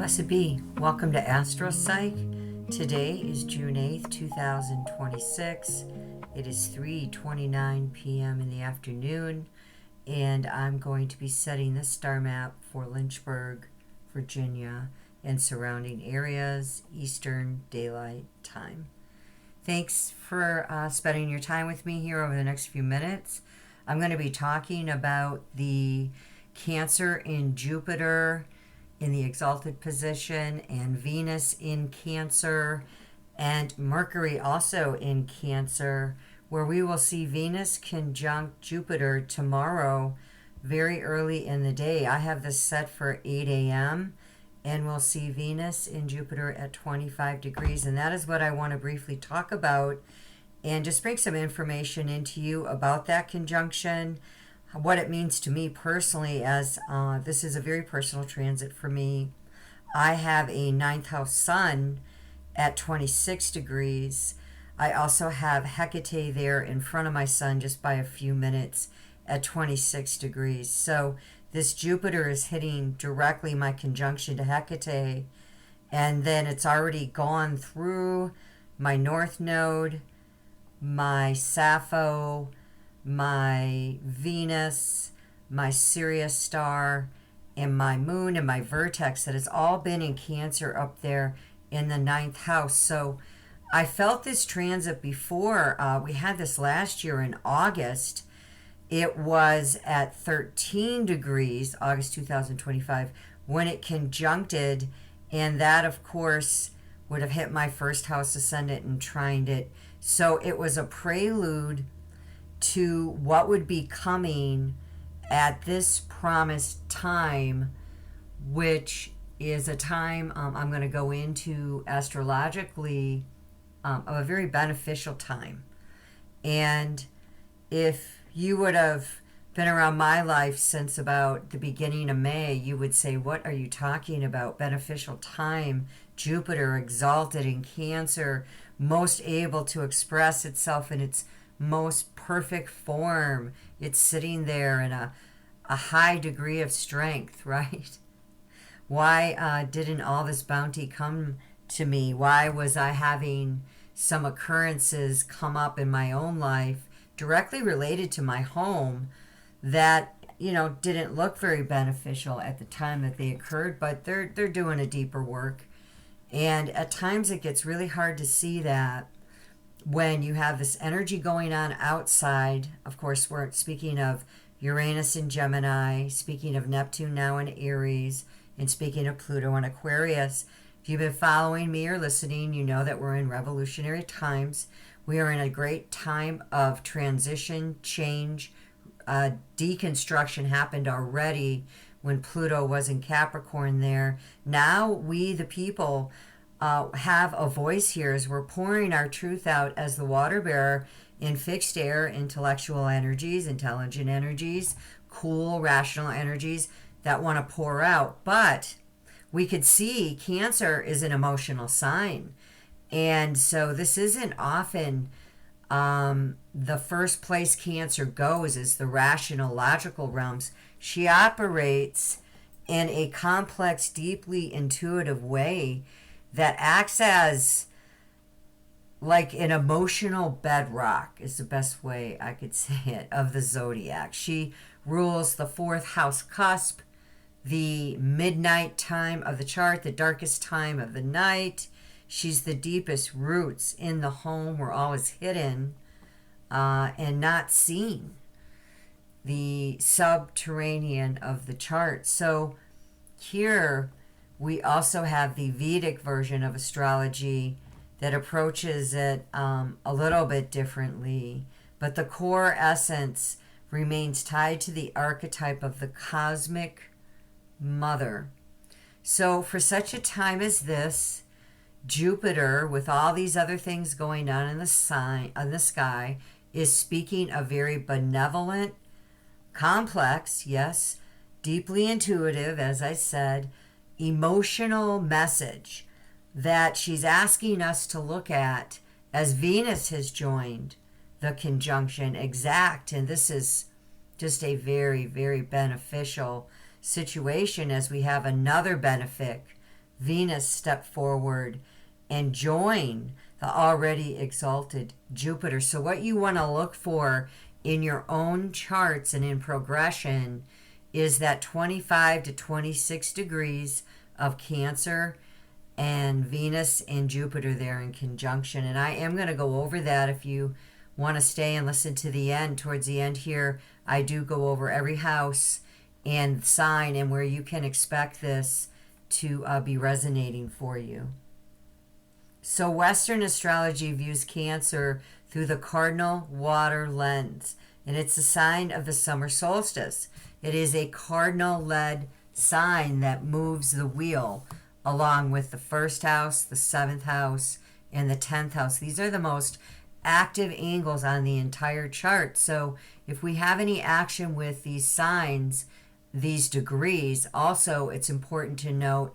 Blessed be. Welcome to Astro Psych. Today is June 8th, 2026. It is 3:29 p.m. in the afternoon, and I'm going to be setting the star map for Lynchburg, Virginia, and surrounding areas, Eastern Daylight Time. Thanks for spending your time with me here over the next few minutes. I'm going to be talking about the Cancer in Jupiter in the exalted position, and Venus in Cancer, and Mercury also in Cancer, where we will see Venus conjunct Jupiter tomorrow very early in the day. I have this set for 8 a.m. and we'll see Venus in Jupiter at 25 degrees. And that is what I want to briefly talk about and just bring some information into you about that conjunction, what it means to me personally, as this is a very personal transit for me. I have a ninth house sun at 26 degrees. I also have Hecate there in front of my sun just by a few minutes at 26 degrees. So this Jupiter is hitting directly my conjunction to Hecate, and then it's already gone through my North Node, my Sappho, my Venus, my Sirius star, and my moon and my vertex that has all been in Cancer up there in the ninth house. So I felt this transit before. We had this last year in August. It was at 13 degrees, August 2025, when it conjuncted, and that, of course, would have hit my first house ascendant and trined it. So it was a prelude to what would be coming at this promised time, which is a time I'm going to go into astrologically of a very beneficial time. And if you would have been around my life since about the beginning of May, you would say, what are you talking about? Beneficial time, Jupiter exalted in Cancer, most able to express itself in its most perfect form. It's sitting there in a high degree of strength, right? Why didn't all this bounty come to me? Why was I having some occurrences come up in my own life directly related to my home that, didn't look very beneficial at the time that they occurred, but they're doing a deeper work. And at times it gets really hard to see that when you have this energy going on outside. Of course, we're speaking of Uranus in Gemini, speaking of Neptune now in Aries, and speaking of Pluto in Aquarius. If you've been following me or listening, you know that we're in revolutionary times. We are in a great time of transition, change. Deconstruction happened already when Pluto was in Capricorn there. Now we, the people, have a voice here as we're pouring our truth out as the water bearer in fixed air, intellectual energies, intelligent energies, cool, rational energies that want to pour out. But we could see Cancer is an emotional sign. And so this isn't often the first place Cancer goes is the rational, logical realms. She operates in a complex, deeply intuitive way that acts as like an emotional bedrock, is the best way I could say it, of the zodiac. She rules the fourth house cusp, the midnight time of the chart, the darkest time of the night. She's the deepest roots in the home. We're always hidden and not seen, the subterranean of the chart. So here we also have the Vedic version of astrology that approaches it a little bit differently, but the core essence remains tied to the archetype of the cosmic mother. So for such a time as this, Jupiter, with all these other things going on in the sky, is speaking a very benevolent, complex, yes, deeply intuitive, as I said, emotional message that she's asking us to look at as Venus has joined the conjunction exact. And this is just a very, very beneficial situation as we have another benefic Venus step forward and join the already exalted Jupiter. So what you want to look for in your own charts and in progression is that 25 to 26 degrees of Cancer and Venus and Jupiter there in conjunction. And I am going to go over that if you want to stay and listen to the end. Towards the end here, I do go over every house and sign and where you can expect this to be resonating for you. So Western astrology views Cancer through the cardinal water lens, and it's a sign of the summer solstice. It is a cardinal-led sign that moves the wheel along with the first house, the seventh house, and the 10th house. These are the most active angles on the entire chart. So if we have any action with these signs, these degrees, also it's important to note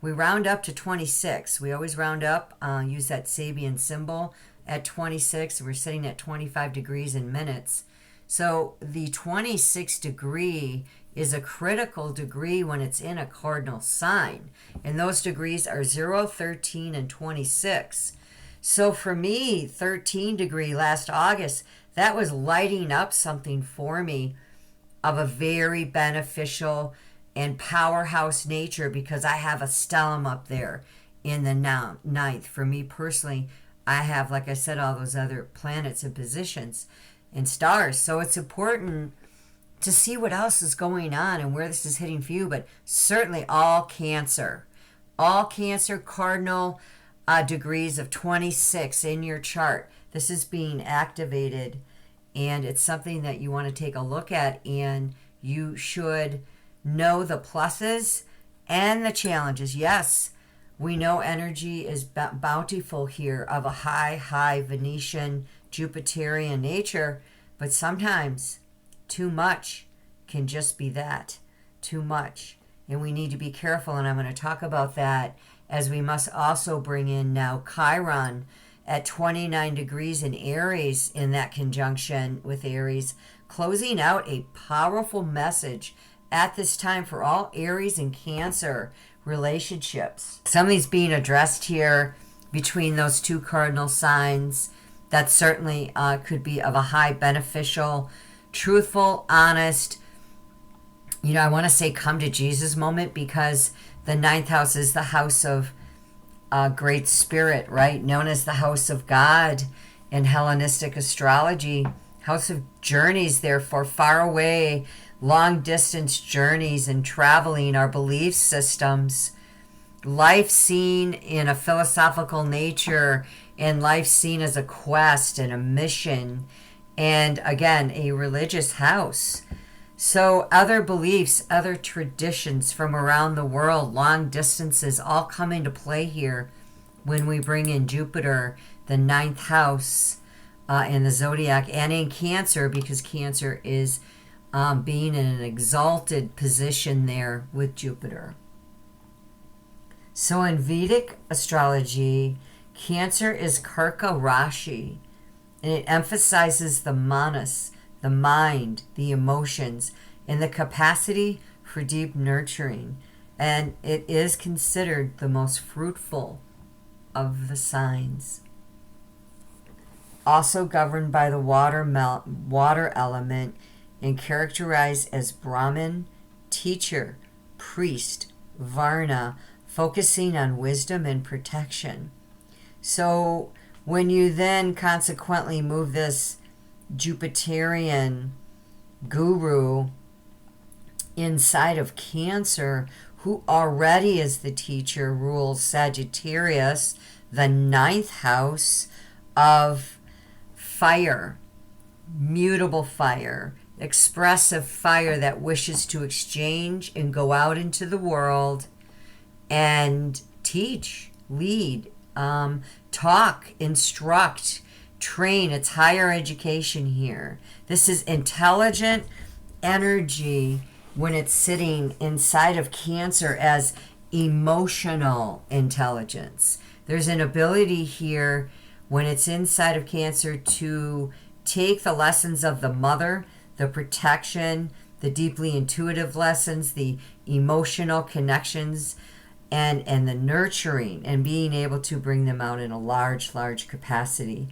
we round up to 26. We always round up, use that Sabian symbol at 26. We're sitting at 25 degrees in minutes. So the 26 degree is a critical degree when it's in a cardinal sign. And those degrees are 0, 13, and 26. So for me, 13 degree last August, that was lighting up something for me of a very beneficial and powerhouse nature, because I have a stellium up there in the ninth. For me personally, I have, like I said, all those other planets and positions and stars. So it's important to see what else is going on and where this is hitting for you. But certainly all Cancer cardinal degrees of 26 in your chart. This is being activated, and it's something that you want to take a look at, and you should know the pluses and the challenges. Yes, we know energy is bountiful here of a high Venetian Jupiterian nature, but sometimes too much can just be that, too much. And we need to be careful, and I'm going to talk about that, as we must also bring in now Chiron at 29 degrees in Aries, in that conjunction with Aries, closing out a powerful message at this time for all Aries and Cancer relationships. Something's being addressed here between those two cardinal signs that certainly could be of a high beneficial, truthful, honest, I want to say come to Jesus moment, because the ninth house is the house of Great Spirit, right? Known as the house of God in Hellenistic astrology. House of journeys, therefore, far away, long distance journeys and traveling, our belief systems, life seen in a philosophical nature, and life seen as a quest and a mission, and again, a religious house. So other beliefs, other traditions from around the world, long distances, all come into play here when we bring in Jupiter, the ninth house in the zodiac, and in Cancer, because Cancer is being in an exalted position there with Jupiter. So in Vedic astrology, Cancer is Karka Rashi, and it emphasizes the manas, the mind, the emotions, and the capacity for deep nurturing. And it is considered the most fruitful of the signs. Also governed by the water element, and characterized as Brahmin, teacher, priest, Varna, focusing on wisdom and protection. So when you then consequently move this Jupiterian guru inside of Cancer, who already is the teacher, rules Sagittarius, the ninth house of fire, mutable fire, expressive fire that wishes to exchange and go out into the world and teach, lead, talk, instruct, train. It's higher education here. This is intelligent energy when it's sitting inside of Cancer as emotional intelligence. There's an ability here when it's inside of Cancer to take the lessons of the mother, the protection, the deeply intuitive lessons, the emotional connections, and the nurturing and being able to bring them out in a large capacity.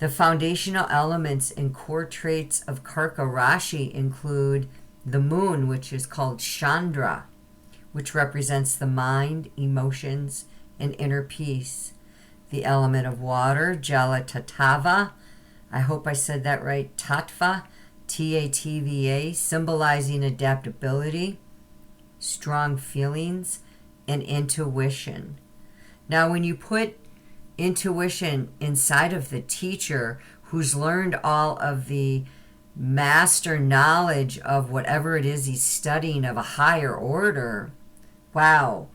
The foundational elements and core traits of Karka Rashi include the moon, which is called Chandra, which represents the mind, emotions, and inner peace. The element of water, Jala Tatava, I hope I said that right, Tattva, T-A-T-V-A, symbolizing adaptability, strong feelings, and intuition. Now, when you put intuition inside of the teacher who's learned all of the master knowledge of whatever it is he's studying of a higher order, wow,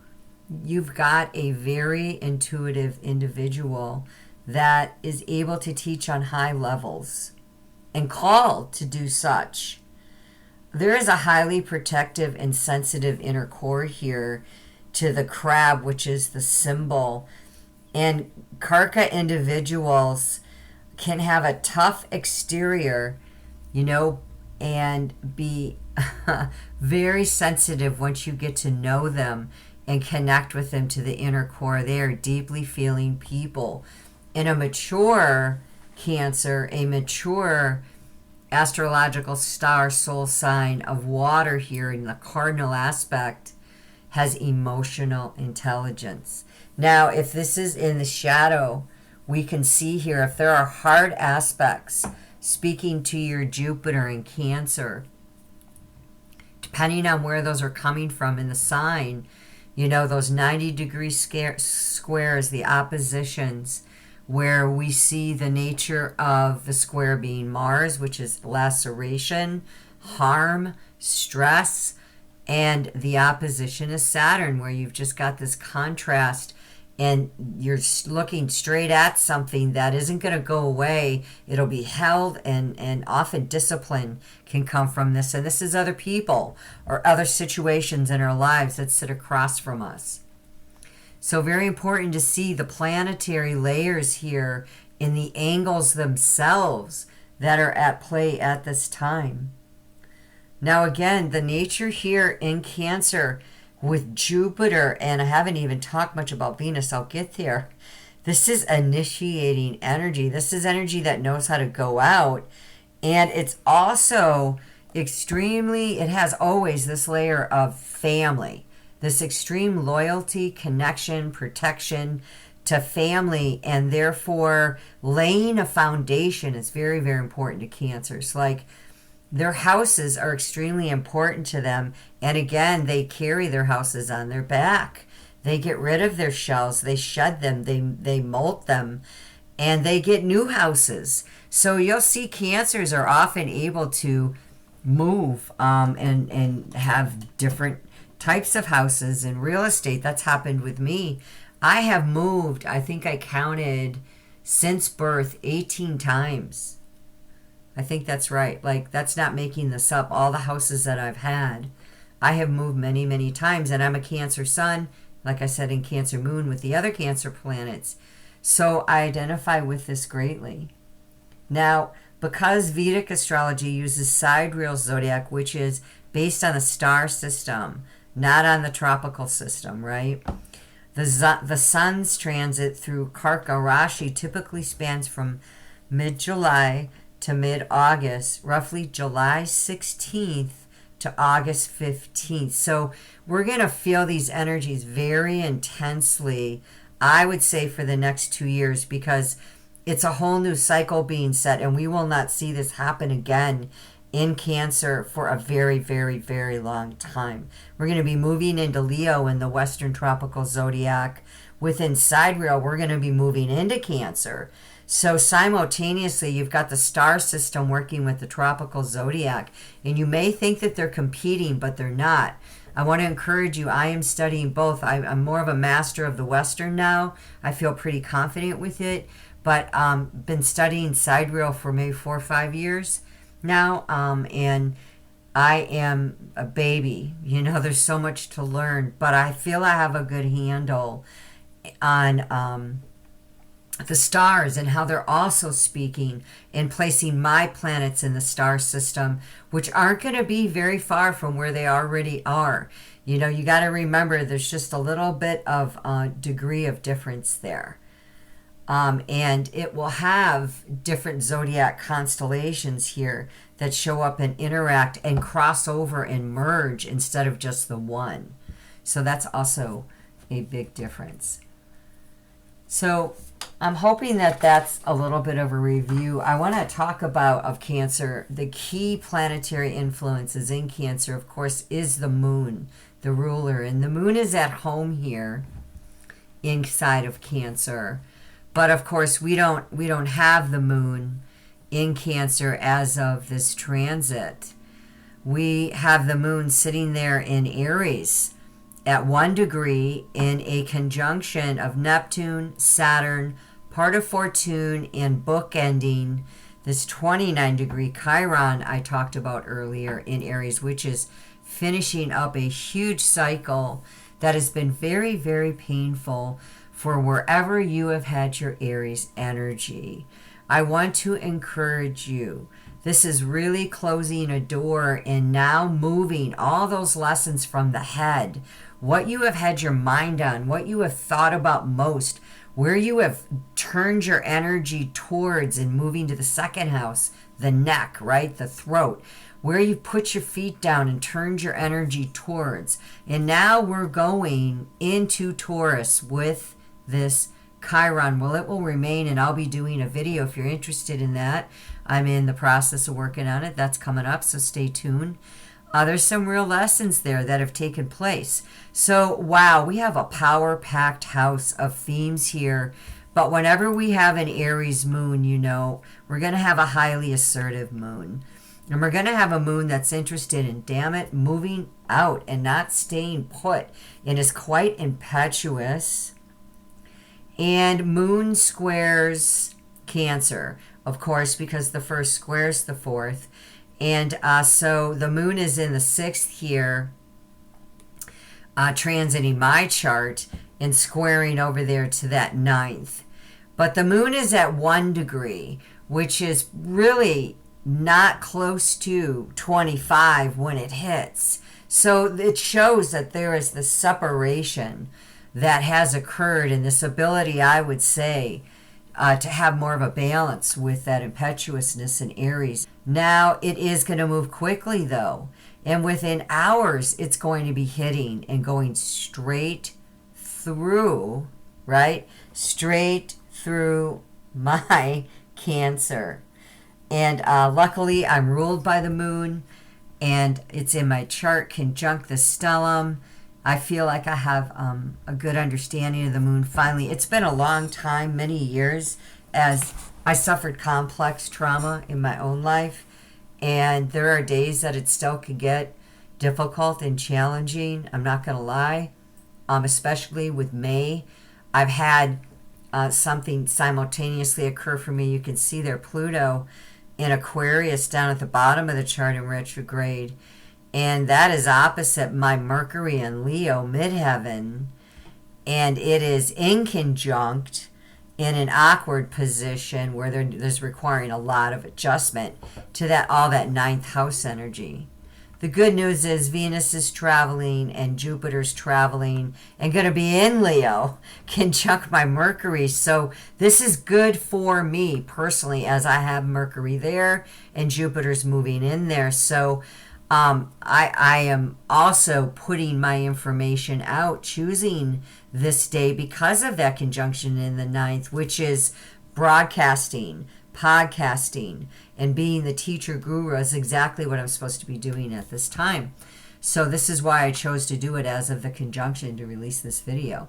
you've got a very intuitive individual that is able to teach on high levels and called to do such. There is a highly protective and sensitive inner core here to the crab, which is the symbol. And Karka individuals can have a tough exterior, and be very sensitive once you get to know them and connect with them to the inner core. They are deeply feeling people. In a mature Cancer, a mature astrological star soul sign of water here in the cardinal aspect has emotional intelligence. Now, if this is in the shadow, we can see here if there are hard aspects speaking to your Jupiter in Cancer, depending on where those are coming from in the sign, those 90-degree squares, the oppositions, where we see the nature of the square being Mars, which is laceration, harm, stress, and the opposition is Saturn, where you've just got this contrast and you're looking straight at something that isn't going to go away. It'll be held, and often discipline can come from this. And this is other people or other situations in our lives that sit across from us. So very important to see the planetary layers here in the angles themselves that are at play at this time. Now again, the nature here in Cancer with Jupiter, and I haven't even talked much about Venus, I'll get there. This is initiating energy. This is energy that knows how to go out. And it's also it has always this layer of family. This extreme loyalty, connection, protection to family, and therefore laying a foundation is very, very important to Cancers. Like, their houses are extremely important to them. And again, they carry their houses on their back. They get rid of their shells. They shed them. They molt them. And they get new houses. So you'll see Cancers are often able to move and have different types of houses in real estate. That's happened with me. I have moved, I think I counted since birth 18 times. I think that's right. Like, that's not making this up. All the houses that I've had, I have moved many, many times. And I'm a Cancer sun, like I said, in Cancer moon with the other Cancer planets. So I identify with this greatly. Now, because Vedic astrology uses sidereal zodiac, which is based on the star system, not on the tropical system, right? The sun's transit through Karka Rashi typically spans from mid-July to mid-August, roughly July 16th to August 15th. So we're going to feel these energies very intensely, I would say, for the next 2 years, because it's a whole new cycle being set, and we will not see this happen again in Cancer for a very, very, very long time. We're going to be moving into Leo in the Western tropical zodiac. Within sidereal, we're going to be moving into Cancer. So simultaneously, you've got the star system working with the tropical zodiac. And you may think that they're competing, but they're not. I want to encourage you, I am studying both. I'm more of a master of the Western now. I feel pretty confident with it. But been studying sidereal for maybe 4 or 5 years now, and I am a baby. There's so much to learn, but I feel I have a good handle on the stars and how they're also speaking and placing my planets in the star system, which aren't going to be very far from where they already are. You know, you got to remember there's just a little bit of degree of difference there. And it will have different zodiac constellations here that show up and interact and cross over and merge instead of just the one. So that's also a big difference. So I'm hoping that that's a little bit of a review. I want to talk about of Cancer. The key planetary influences in Cancer, of course, is the moon, the ruler. And the moon is at home here inside of Cancer. But of course, we don't have the moon in Cancer as of this transit. We have the moon sitting there in Aries at 1 degree in a conjunction of Neptune, Saturn, part of Fortune, and bookending this 29-degree Chiron I talked about earlier in Aries, which is finishing up a huge cycle that has been very, very painful for wherever you have had your Aries energy. I want to encourage you. This is really closing a door and now moving all those lessons from the head, what you have had your mind on, what you have thought about most, where you have turned your energy towards and moving to the second house, the neck, right? The throat, where you put your feet down and turned your energy towards. And now we're going into Taurus with this Chiron. Well, it will remain, and I'll be doing a video if you're interested in that. I'm in the process of working on it. That's coming up, so stay tuned. There's some real lessons there that have taken place. So, wow, we have a power-packed house of themes here. But whenever we have an Aries moon, you know, we're going to have a highly assertive moon. And we're going to have a moon that's interested in, damn it, moving out and not staying put, and is quite impetuous. And moon squares Cancer, of course, because the first squares the fourth. And so the moon is in the 6th here, transiting my chart and squaring over there to that 9th. But the moon is at 1 degree, which is really not close to 25 when it hits. So it shows that there is this separation that has occurred, and this ability, I would say, to have more of a balance with that impetuousness in Aries. Now, it is going to move quickly, though. And within hours, it's going to be hitting and going straight through, right? Straight through my Cancer. And luckily, I'm ruled by the moon, and it's in my chart conjunct the stellium. I feel like I have a good understanding of the moon finally. It's been a long time, many years, as I suffered complex trauma in my own life. And there are days that it still can get difficult and challenging. I'm not going to lie. Especially with May. I've had something simultaneously occur for me. You can see there Pluto in Aquarius down at the bottom of the chart in retrograde. And that is opposite my Mercury in Leo midheaven. And it is in conjunct in an awkward position where there's requiring a lot of adjustment to that all that 9th house energy. The good news is Venus is traveling and Jupiter's traveling and going to be in Leo, conjunct my Mercury. So this is good for me personally, as I have Mercury there and Jupiter's moving in there. So I am also putting my information out, choosing this day because of that conjunction in the 9th, which is broadcasting, podcasting, and being the teacher guru is exactly what I'm supposed to be doing at this time. So this is why I chose to do it as of the conjunction to release this video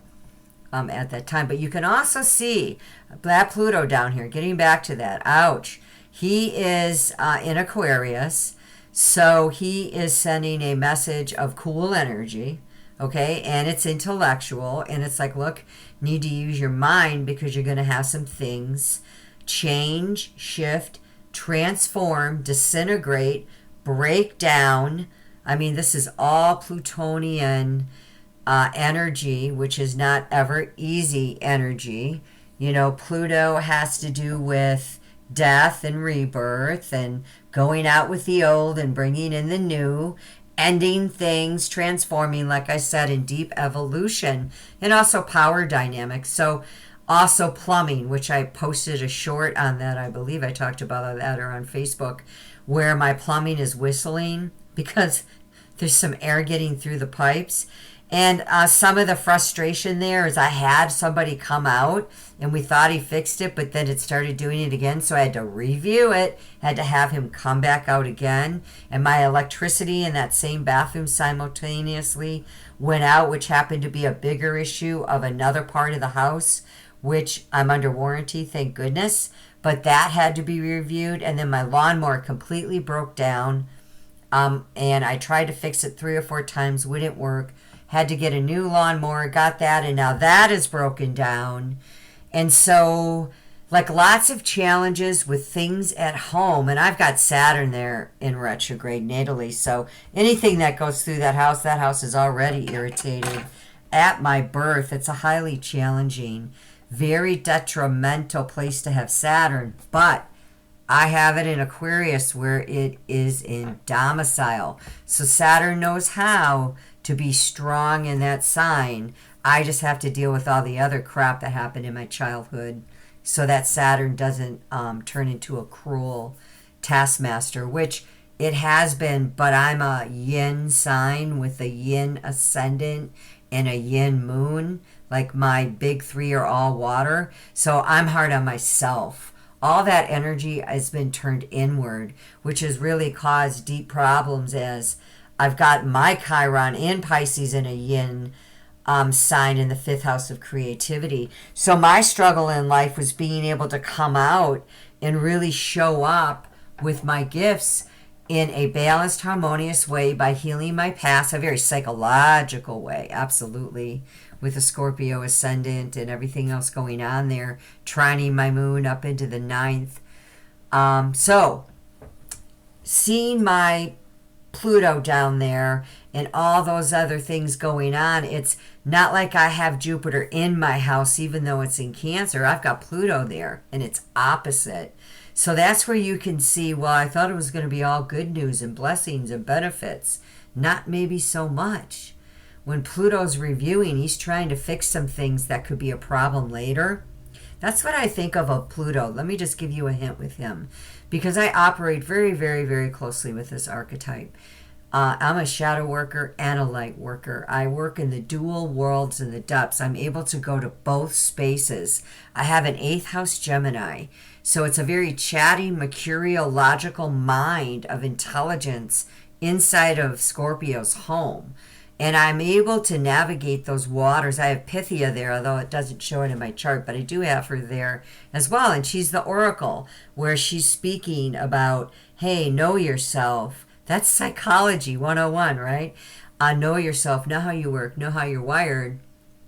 at that time. But you can also see that Pluto down here, getting back to that, ouch. He is in Aquarius. So he is sending a message of cool energy, okay? And it's intellectual. And it's like, look, need to use your mind because you're going to have some things change, shift, transform, disintegrate, break down. I mean, this is all Plutonian energy, which is not ever easy energy. You know, Pluto has to do with death and rebirth and going out with the old and bringing in the new. ending things, transforming, like I said, in deep evolution, and also power dynamics. So also plumbing, which I posted a short on that. I believe I talked about that or on Facebook, where my plumbing is whistling because there's some air getting through the pipes. And some of the frustration there is I had somebody come out and we thought he fixed it, but then it started doing it again. So I had to review it, had to have him come back out again. And my electricity in that same bathroom simultaneously went out, which happened to be a bigger issue of another part of the house, which I'm under warranty, thank goodness. But that had to be reviewed. And then my lawnmower completely broke down. And I tried to fix it 3 or 4 times, wouldn't work. Had to get a new lawnmower, got that, and now that is broken down. And so, like, lots of challenges with things at home. And I've got Saturn there in retrograde natally. So anything that goes through that house is already irritated. At my birth, it's a highly challenging, very detrimental place to have Saturn. But I have it in Aquarius where it is in domicile. So Saturn knows how to be strong in that sign. I just have to deal with all the other crap that happened in my childhood so that Saturn doesn't turn into a cruel taskmaster, which it has been, but I'm a yin sign with a yin ascendant and a yin moon. Like my big 3 are all water. So I'm hard on myself. All that energy has been turned inward, which has really caused deep problems as I've got my Chiron in Pisces in a yin sign in the 5th house of creativity. So my struggle in life was being able to come out and really show up with my gifts in a balanced, harmonious way by healing my past, a very psychological way, absolutely, with the Scorpio ascendant and everything else going on there, trining my moon up into the 9th. So seeing my Pluto down there and all those other things going on, it's not like I have Jupiter in my house, even though it's in Cancer. I've got Pluto there and it's opposite. So that's where you can see, well, I thought it was going to be all good news and blessings and benefits. Not maybe so much. When Pluto's reviewing, he's trying to fix some things that could be a problem later. That's what I think of Pluto. Let me just give you a hint with him, because I operate very, very, very closely with this archetype. I'm a shadow worker and a light worker. I work in the dual worlds and the depths. I'm able to go to both spaces. I have an 8th house Gemini. So it's a very chatty, mercurial, logical mind of intelligence inside of Scorpio's home. And I'm able to navigate those waters. I have Pythia there, although it doesn't show it in my chart, but I do have her there as well. And she's the oracle, where she's speaking about, hey, know yourself. That's psychology 101, right? Know yourself, know how you work, know how you're wired.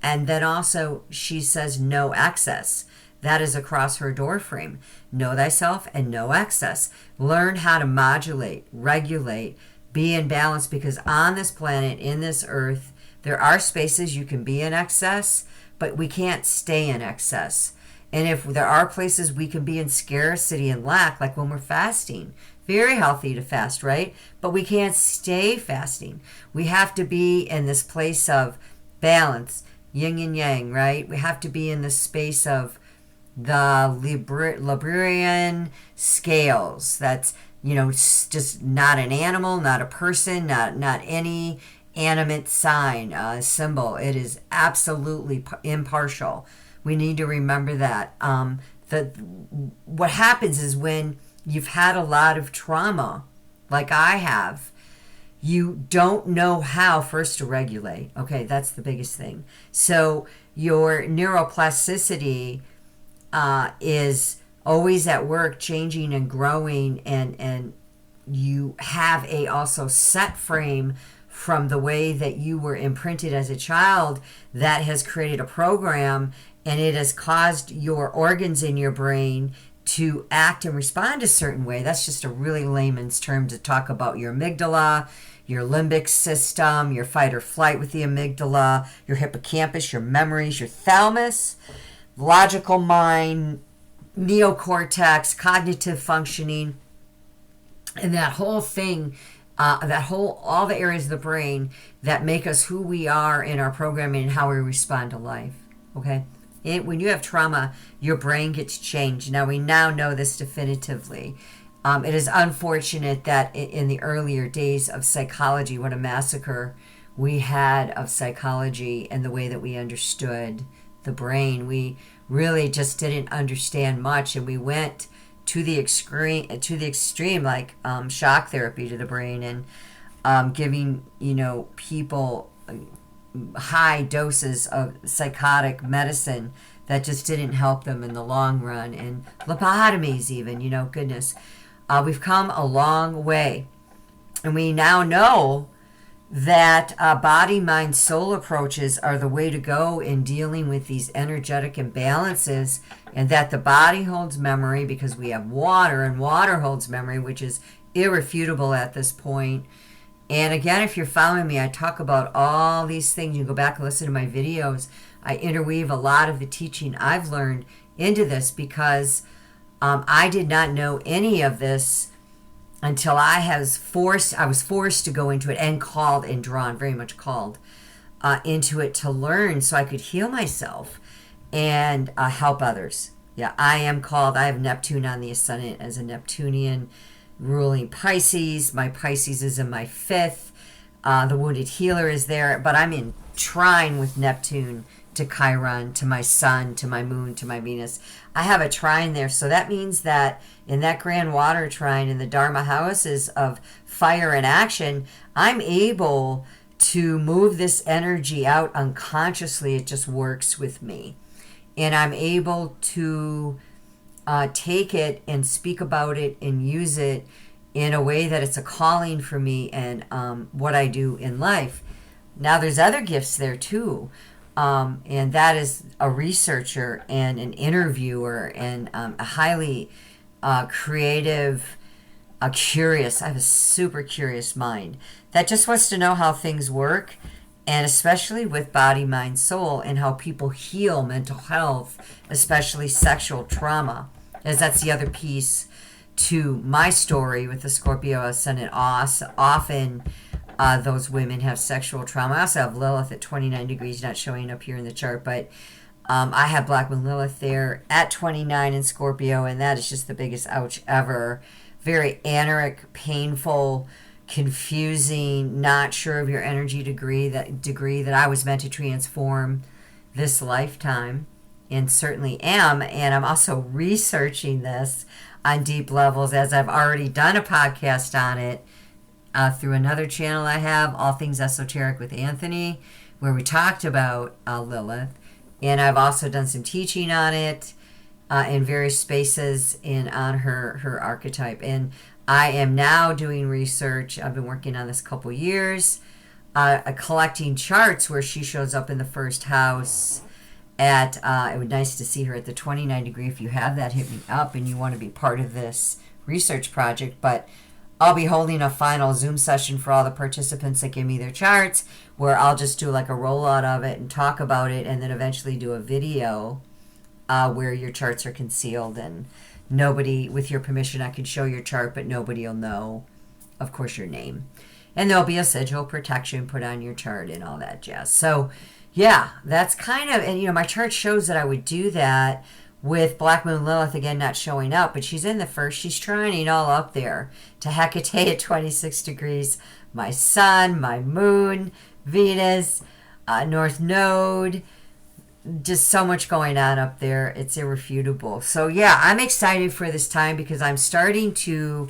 And then also she says no excess. That is across her door frame. Know thyself and no excess. Learn how to modulate, regulate, be in balance, because on this planet, in this earth, there are spaces you can be in excess, but we can't stay in excess. And if there are places we can be in scarcity and lack, like when we're fasting, very healthy to fast, right? But we can't stay fasting. We have to be in this place of balance, yin and yang, right? We have to be in this space of the Librian scales. That's, just not an animal, not a person, not any animate sign, symbol. It is absolutely impartial. We need to remember that. What happens is when you've had a lot of trauma, like I have, you don't know how first to regulate. Okay, that's the biggest thing. So your neuroplasticity is always at work, changing and growing, and you have a also set frame from the way that you were imprinted as a child that has created a program, and it has caused your organs in your brain to act and respond a certain way. That's just a really layman's term to talk about your amygdala, your limbic system, your fight or flight with the amygdala, your hippocampus, your memories, your thalamus, logical mind, neocortex, cognitive functioning, and that whole thing all the areas of the brain that make us who we are in our programming and how we respond to life. Okay? When you have trauma, your brain gets changed. Now, we now know this definitively. It is unfortunate that in the earlier days of psychology, what a massacre we had of psychology and the way that we understood the brain. We really just didn't understand much, and we went to the extreme, like shock therapy to the brain, and giving people high doses of psychotic medicine that just didn't help them in the long run, and lobotomies even, goodness. We've come a long way, and we now know that body, mind, soul approaches are the way to go in dealing with these energetic imbalances, and that the body holds memory because we have water, and water holds memory, which is irrefutable at this point. And again, if you're following me, I talk about all these things. You go back and listen to my videos. I interweave a lot of the teaching I've learned into this because I did not know any of this until I was forced to go into it and called and drawn, very much called into it to learn so I could heal myself and help others. Yeah, I am called. I have Neptune on the ascendant as a Neptunian ruling Pisces. My Pisces is in my 5th. The wounded healer is there, but I'm in trine with Neptune to Chiron, to my sun, to my moon, to my Venus. I have a trine there, so that means that in that grand water trine in the Dharma houses of fire and action, I'm able to move this energy out unconsciously. It just works with me. And I'm able to take it and speak about it and use it in a way that it's a calling for me and what I do in life. Now, there's other gifts there too. And that is a researcher and an interviewer and a highly creative, curious. I have a super curious mind that just wants to know how things work, and especially with body, mind, soul, and how people heal mental health, especially sexual trauma, as that's the other piece to my story with the Scorpio ascendant. Often those women have sexual trauma. I also have Lilith at 29 degrees, not showing up here in the chart, but I have Black Moon Lilith there at 29 in Scorpio, and that is just the biggest ouch ever. Very aneric, painful, confusing, not sure of your energy degree that I was meant to transform this lifetime, and certainly am. And I'm also researching this on deep levels, as I've already done a podcast on it through another channel I have, All Things Esoteric with Anthony, where we talked about Lilith. And I've also done some teaching on it in various spaces and on her archetype. And I am now doing research. I've been working on this a couple years, collecting charts where she shows up in the first house at, it would be nice to see her at the 29 degree. If you have that, hit me up and you want to be part of this research project. But I'll be holding a final Zoom session for all the participants that give me their charts, where I'll just do like a rollout of it and talk about it, and then eventually do a video where your charts are concealed, and nobody, with your permission, I can show your chart, but nobody will know, of course, your name. And there'll be a sigil protection put on your chart and all that jazz. So, yeah, that's kind of, and my chart shows that I would do that with Black Moon Lilith, again, not showing up, but she's in the first. She's trining all up there to Hecate at 26 degrees. My sun, my moon, Venus, North Node, just so much going on up there. It's irrefutable. So, yeah, I'm excited for this time because I'm starting to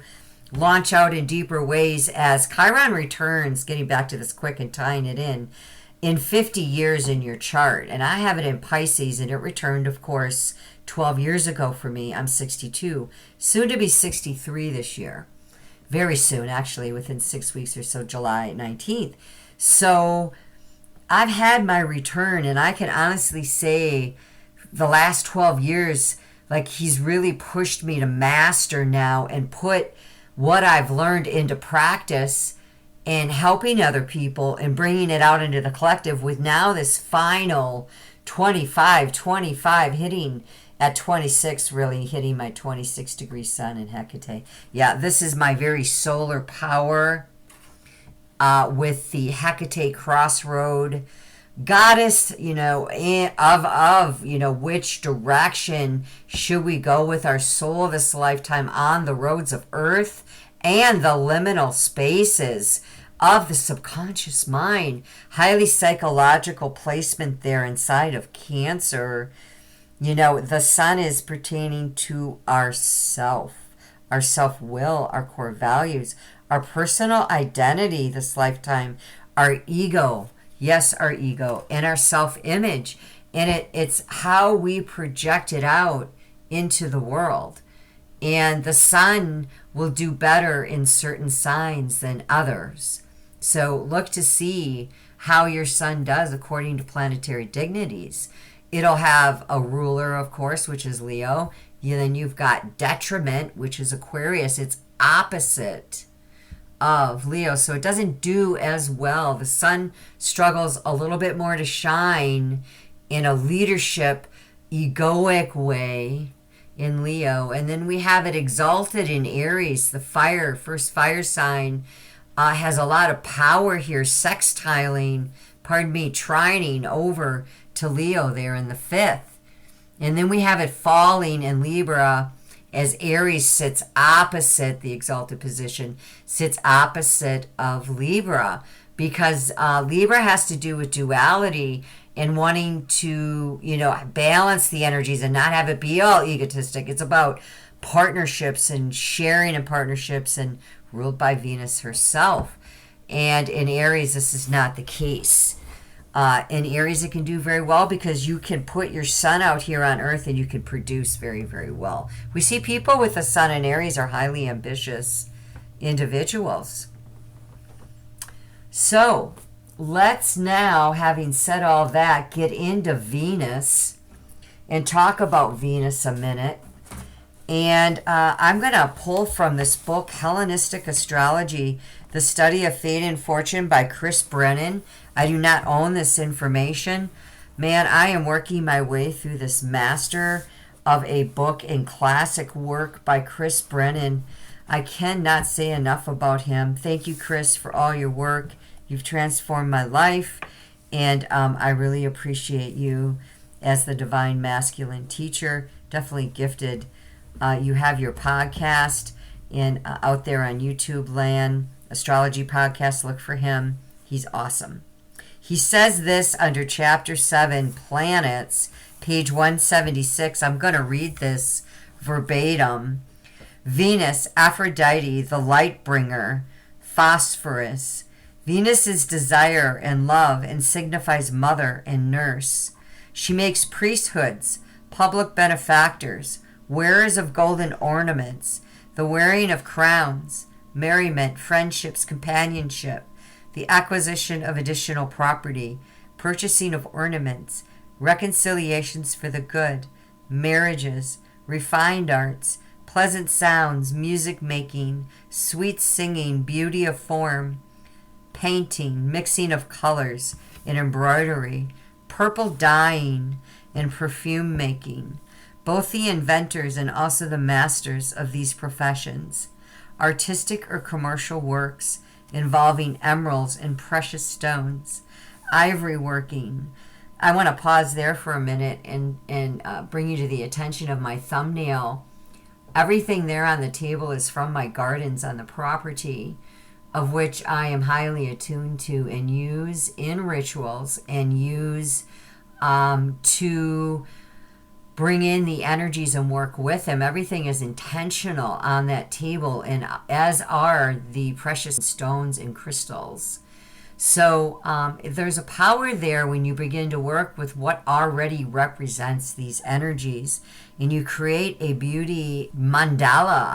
launch out in deeper ways as Chiron returns, getting back to this quick and tying it in 50 years in your chart. And I have it in Pisces, and it returned, of course, 12 years ago for me. I'm 62, soon to be 63 this year. Very soon, actually, within 6 weeks or so, July 19th. So I've had my return, and I can honestly say the last 12 years, like, he's really pushed me to master now and put what I've learned into practice and helping other people and bringing it out into the collective, with now this final 25 hitting at 26, really hitting my 26 degree sun in Hecate. Yeah, this is my very solar power with the Hecate crossroad goddess, of which direction should we go with our soul this lifetime on the roads of earth and the liminal spaces of the subconscious mind. Highly psychological placement there inside of Cancer. The sun is pertaining to our self-will, our core values, our personal identity this lifetime, our ego, yes, our ego, and our self-image. And it's how we project it out into the world. And the sun will do better in certain signs than others. So look to see how your sun does according to planetary dignities. It'll have a ruler, of course, which is Leo. Then you've got detriment, which is Aquarius. It's opposite of Leo, so it doesn't do as well. The sun struggles a little bit more to shine in a leadership, egoic way in Leo. And then we have it exalted in Aries, the first fire sign. Has a lot of power here, trining over to Leo there in the 5th. And then we have it falling in Libra as Aries sits opposite, the exalted position, sits opposite of Libra, because Libra has to do with duality and wanting to, balance the energies and not have it be all egotistic. It's about partnerships and sharing in partnerships, and ruled by Venus herself. And in Aries, this is not the case. In Aries, it can do very well because you can put your sun out here on Earth and you can produce very, very well. We see people with the sun in Aries are highly ambitious individuals. So let's now, having said all that, get into Venus and talk about Venus a minute. And I'm going to pull from this book, Hellenistic Astrology, The Study of Fate and Fortune by Chris Brennan. I do not own this information. Man, I am working my way through this master of a book in classic work by Chris Brennan. I cannot say enough about him. Thank you, Chris, for all your work. You've transformed my life, and I really appreciate you as the Divine Masculine teacher. Definitely gifted. You have your podcast out there on YouTube land, Astrology Podcast. Look for him. He's awesome. He says this under Chapter 7, Planets, page 176. I'm going to read this verbatim. Venus, Aphrodite, the light bringer, phosphorus. Venus is desire and love and signifies mother and nurse. She makes priesthoods, public benefactors, wearers of golden ornaments, the wearing of crowns, merriment, friendships, companionship, the acquisition of additional property, purchasing of ornaments, reconciliations for the good, marriages, refined arts, pleasant sounds, music making, sweet singing, beauty of form, painting, mixing of colors, and embroidery, purple dyeing, and perfume making. Both the inventors and also the masters of these professions, artistic or commercial works involving emeralds and precious stones, ivory working. I want to pause there for a minute and bring you to the attention of my thumbnail. Everything there on the table is from my gardens on the property, of which I am highly attuned to and use in rituals and use to bring in the energies and work with them. Everything is intentional on that table, and as are the precious stones and crystals. So there's a power there when you begin to work with what already represents these energies, and you create a beauty mandala,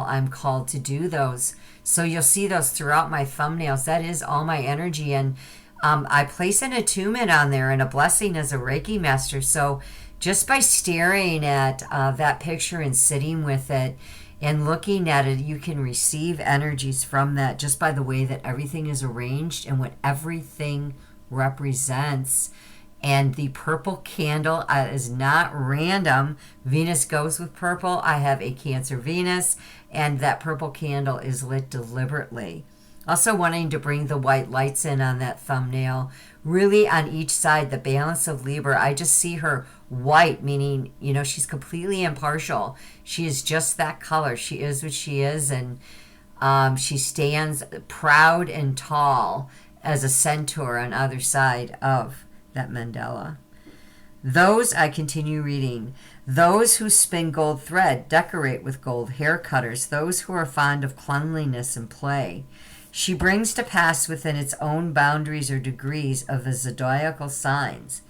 I'm called to do those. So you'll see those throughout my thumbnails. That is all my energy, and I place an attunement on there and a blessing as a Reiki master. So just by staring at that picture and sitting with it and looking at it, you can receive energies from that just by the way that everything is arranged and what everything represents. And the purple candle is not random. Venus goes with purple. I have a Cancer Venus, and that purple candle is lit deliberately. Also wanting to bring the white lights in on that thumbnail, really on each side, the balance of Libra. I just see her white, meaning, she's completely impartial. She is just that color. She is what she is, and she stands proud and tall as a centaur on either side of that mandala. I continue reading, those who spin gold thread decorate with gold hair cutters, those who are fond of cleanliness and play. She brings to pass within its own boundaries or degrees of the zodiacal signs,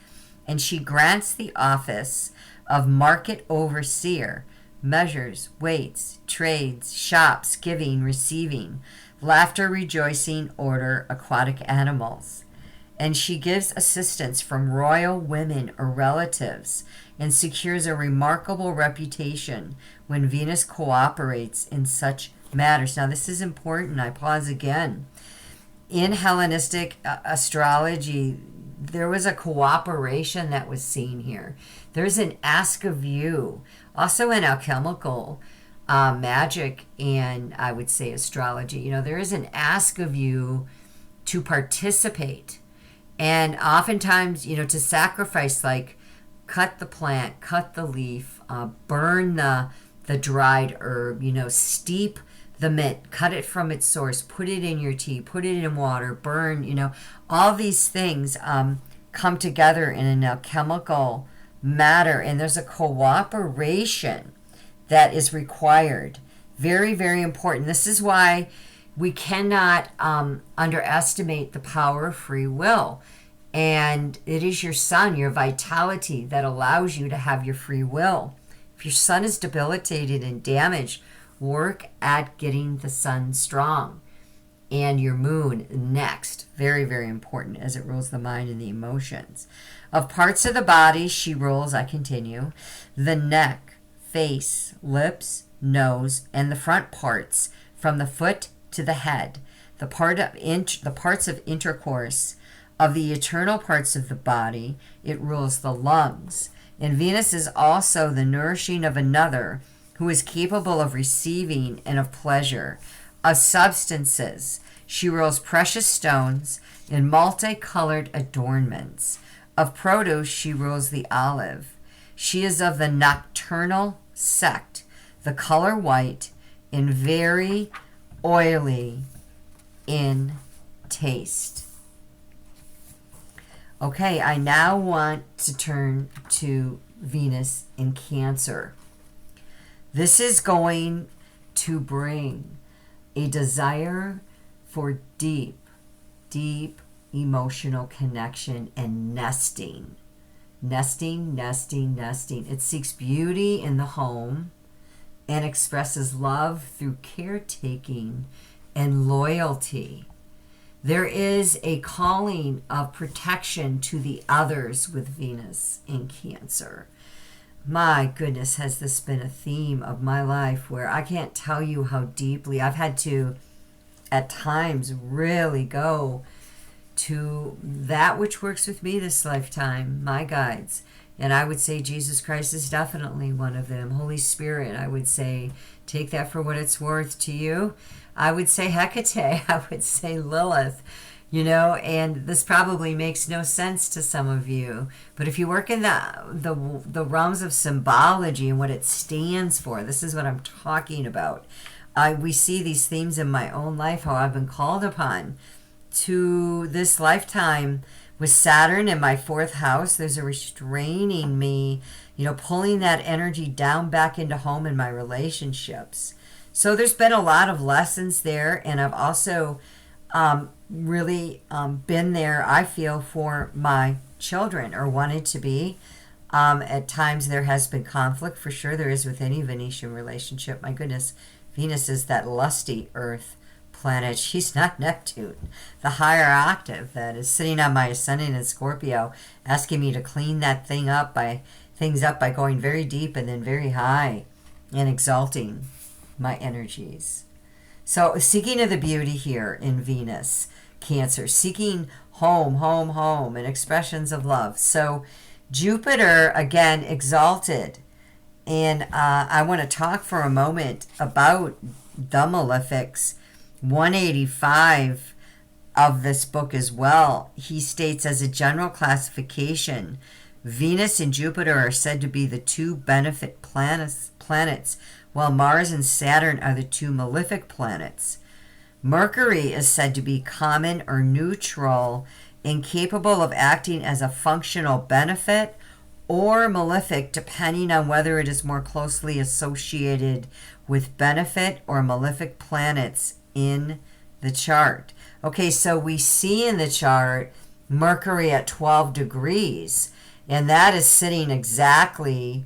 and she grants the office of market overseer, measures, weights, trades, shops, giving, receiving, laughter, rejoicing, order, aquatic animals. And she gives assistance from royal women or relatives and secures a remarkable reputation when Venus cooperates in such matters. Now, this is important. I pause again. In Hellenistic astrology, there was a cooperation that was seen here. There's an ask of you. Also in alchemical magic and I would say astrology, there is an ask of you to participate. And oftentimes, to sacrifice, like cut the plant, cut the leaf, burn the dried herb, steep the mint, cut it from its source, put it in your tea, put it in water, burn, all these things come together in an alchemical matter. And there's a cooperation that is required. Very, very important. This is why we cannot underestimate the power of free will. And it is your sun, your vitality, that allows you to have your free will. If your sun is debilitated and damaged, work at getting the sun strong. And your moon next. Very, very important as it rules the mind and the emotions. Of parts of the body, she rules, I continue, the neck, face, lips, nose, and the front parts, from the foot to the head, the parts of intercourse, of the eternal parts of the body. It rules the lungs. And Venus is also the nourishing of another who is capable of receiving and of pleasure, of substances. She rules precious stones and multicolored adornments. Of produce, she rules the olive. She is of the nocturnal sect, the color white, and very oily in taste. Okay, I now want to turn to Venus in Cancer. This is going to bring a desire for deep, deep emotional connection and nesting. Nesting, nesting, nesting. It seeks beauty in the home and expresses love through caretaking and loyalty. There is a calling of protection to the others with Venus in Cancer. My goodness, has this been a theme of my life where I can't tell you how deeply I've had to, at times, really go to that which works with me this lifetime, my guides. And I would say Jesus Christ is definitely one of them. Holy Spirit, I would say, take that for what it's worth to you. I would say Hecate. I would say Lilith. And this probably makes no sense to some of you. But if you work in the realms of symbology and what it stands for, this is what I'm talking about. We see these themes in my own life, how I've been called upon to this lifetime with Saturn in my fourth house. There's a restraining me, pulling that energy down back into home in my relationships. So there's been a lot of lessons there, and I've also really been there, I feel, for my children, or wanted to be. At times there has been conflict, for sure there is with any Venetian relationship. My goodness, Venus is that lusty earth planet. She's not Neptune, the higher octave that is sitting on my ascendant in Scorpio, asking me to clean that things up by going very deep and then very high and exalting my energies. So seeking of the beauty here in Venus, Cancer, seeking home, home, home, and expressions of love. So Jupiter, again, exalted. And I want to talk for a moment about the malefics 185 of this book as well, he states, as a general classification, Venus and Jupiter are said to be the two benefic planets, while Mars and Saturn are the two malefic planets. Mercury is said to be common or neutral, incapable of acting as a functional benefit or malefic, depending on whether it is more closely associated with benefit or malefic planets in the chart. Okay, so we see in the chart Mercury at 12 degrees, and that is sitting exactly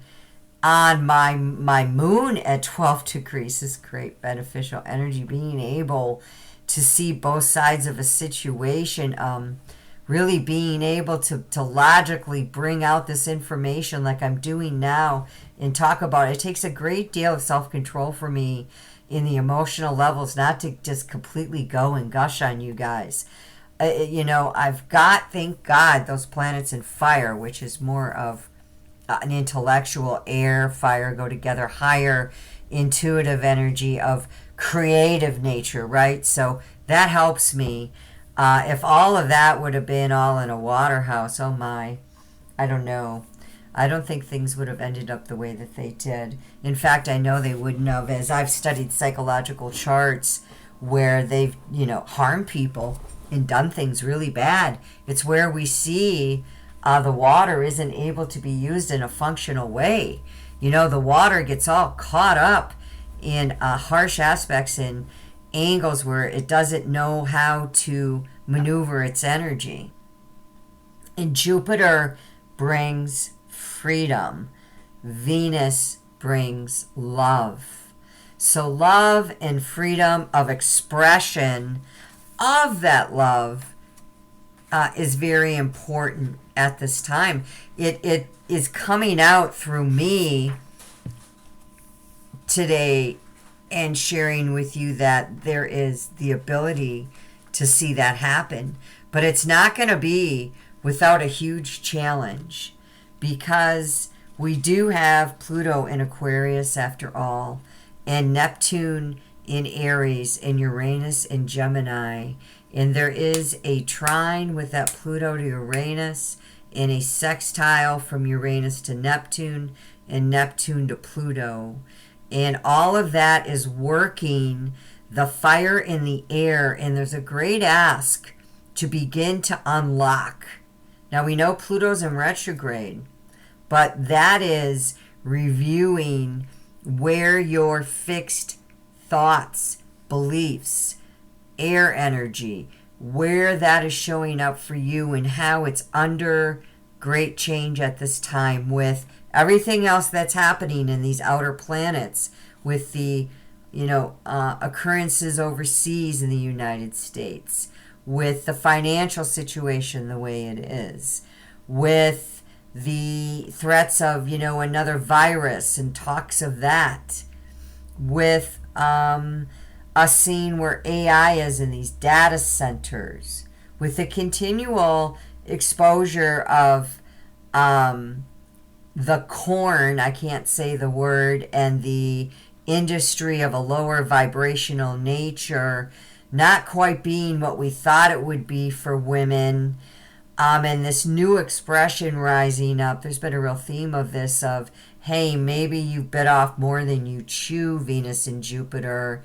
on my moon at 12 degrees. This great beneficial energy, being able to see both sides of a situation, really being able to logically bring out this information like I'm doing now and talk about it. It takes a great deal of self-control for me in the emotional levels not to just completely go and gush on you guys. I've got, thank God, those planets in fire, which is more of an intellectual. Air, fire go together, higher intuitive energy of creative nature, right? So that helps me. If all of that would have been all in a water house, oh my, I don't know. I don't think things would have ended up the way that they did. In fact, I know they wouldn't have, as I've studied psychological charts where they've, harmed people and done things really bad. It's where we see the water isn't able to be used in a functional way. The water gets all caught up in harsh aspects and angles where it doesn't know how to maneuver its energy. And Jupiter brings freedom. Venus brings love. So love and freedom of expression of that love is very important at this time. It is coming out through me today and sharing with you that there is the ability to see that happen. But it's not going to be without a huge challenge, because we do have Pluto in Aquarius after all, and Neptune in Aries, and Uranus in Gemini. And there is a trine with that Pluto to Uranus, and a sextile from Uranus to Neptune, and Neptune to Pluto. And all of that is working the fire in the air, and there's a great ask to begin to unlock. Now we know Pluto's in retrograde, but that is reviewing where your fixed thoughts, beliefs, air energy, where that is showing up for you and how it's under great change at this time with everything else that's happening in these outer planets, with the occurrences overseas in the United States, with the financial situation the way it is, with the threats of another virus and talks of that, with us seeing where AI is in these data centers, with the continual exposure of the corn, I can't say the word, and the industry of a lower vibrational nature not quite being what we thought it would be for women, and this new expression rising up. There's been a real theme of this, of, hey, maybe you bit off more than you chew, Venus and Jupiter,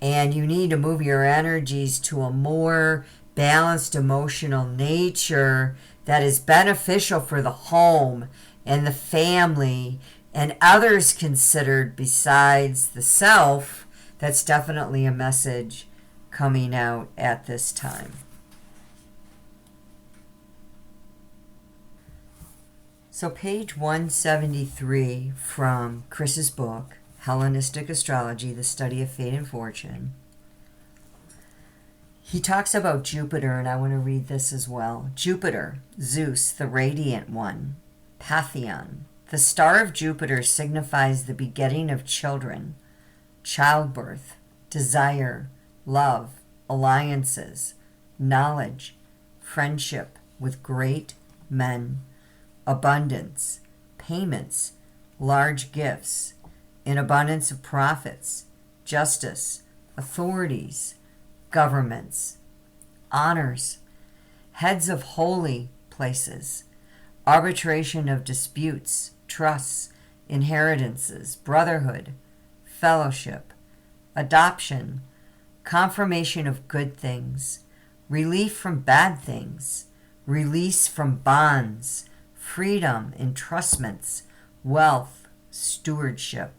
and you need to move your energies to a more balanced emotional nature that is beneficial for the home and the family and others considered besides the self. That's definitely a message coming out at this time. So page 173 from Chris's book, Hellenistic Astrology, The Study of Fate and Fortune. He talks about Jupiter, and I want to read this as well. Jupiter, Zeus, the radiant one, Pantheon. The star of Jupiter signifies the begetting of children, childbirth, desire, love, alliances, knowledge, friendship with great men, abundance, payments, large gifts, an abundance of profits, justice, authorities, governments, honors, heads of holy places, arbitration of disputes, trusts, inheritances, brotherhood, fellowship, adoption, confirmation of good things, relief from bad things, release from bonds, freedom, entrustments, wealth, stewardship.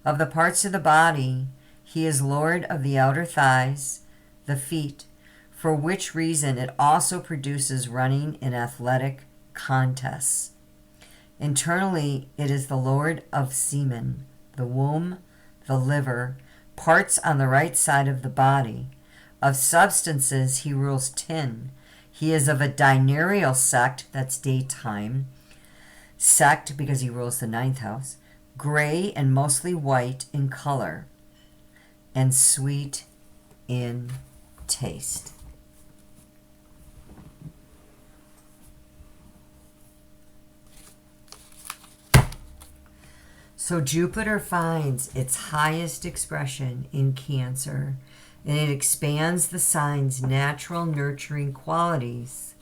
Of the parts of the body, he is Lord of the outer thighs, the feet, for which reason it also produces running in athletic contests. Internally, it is the Lord of semen, the womb, the liver, parts on the right side of the body. Of substances, he rules tin. He is of a diurnal sect, that's daytime, sect because he rules the ninth house, gray and mostly white in color, and sweet in taste. So Jupiter finds its highest expression in Cancer, and it expands the sign's natural nurturing qualities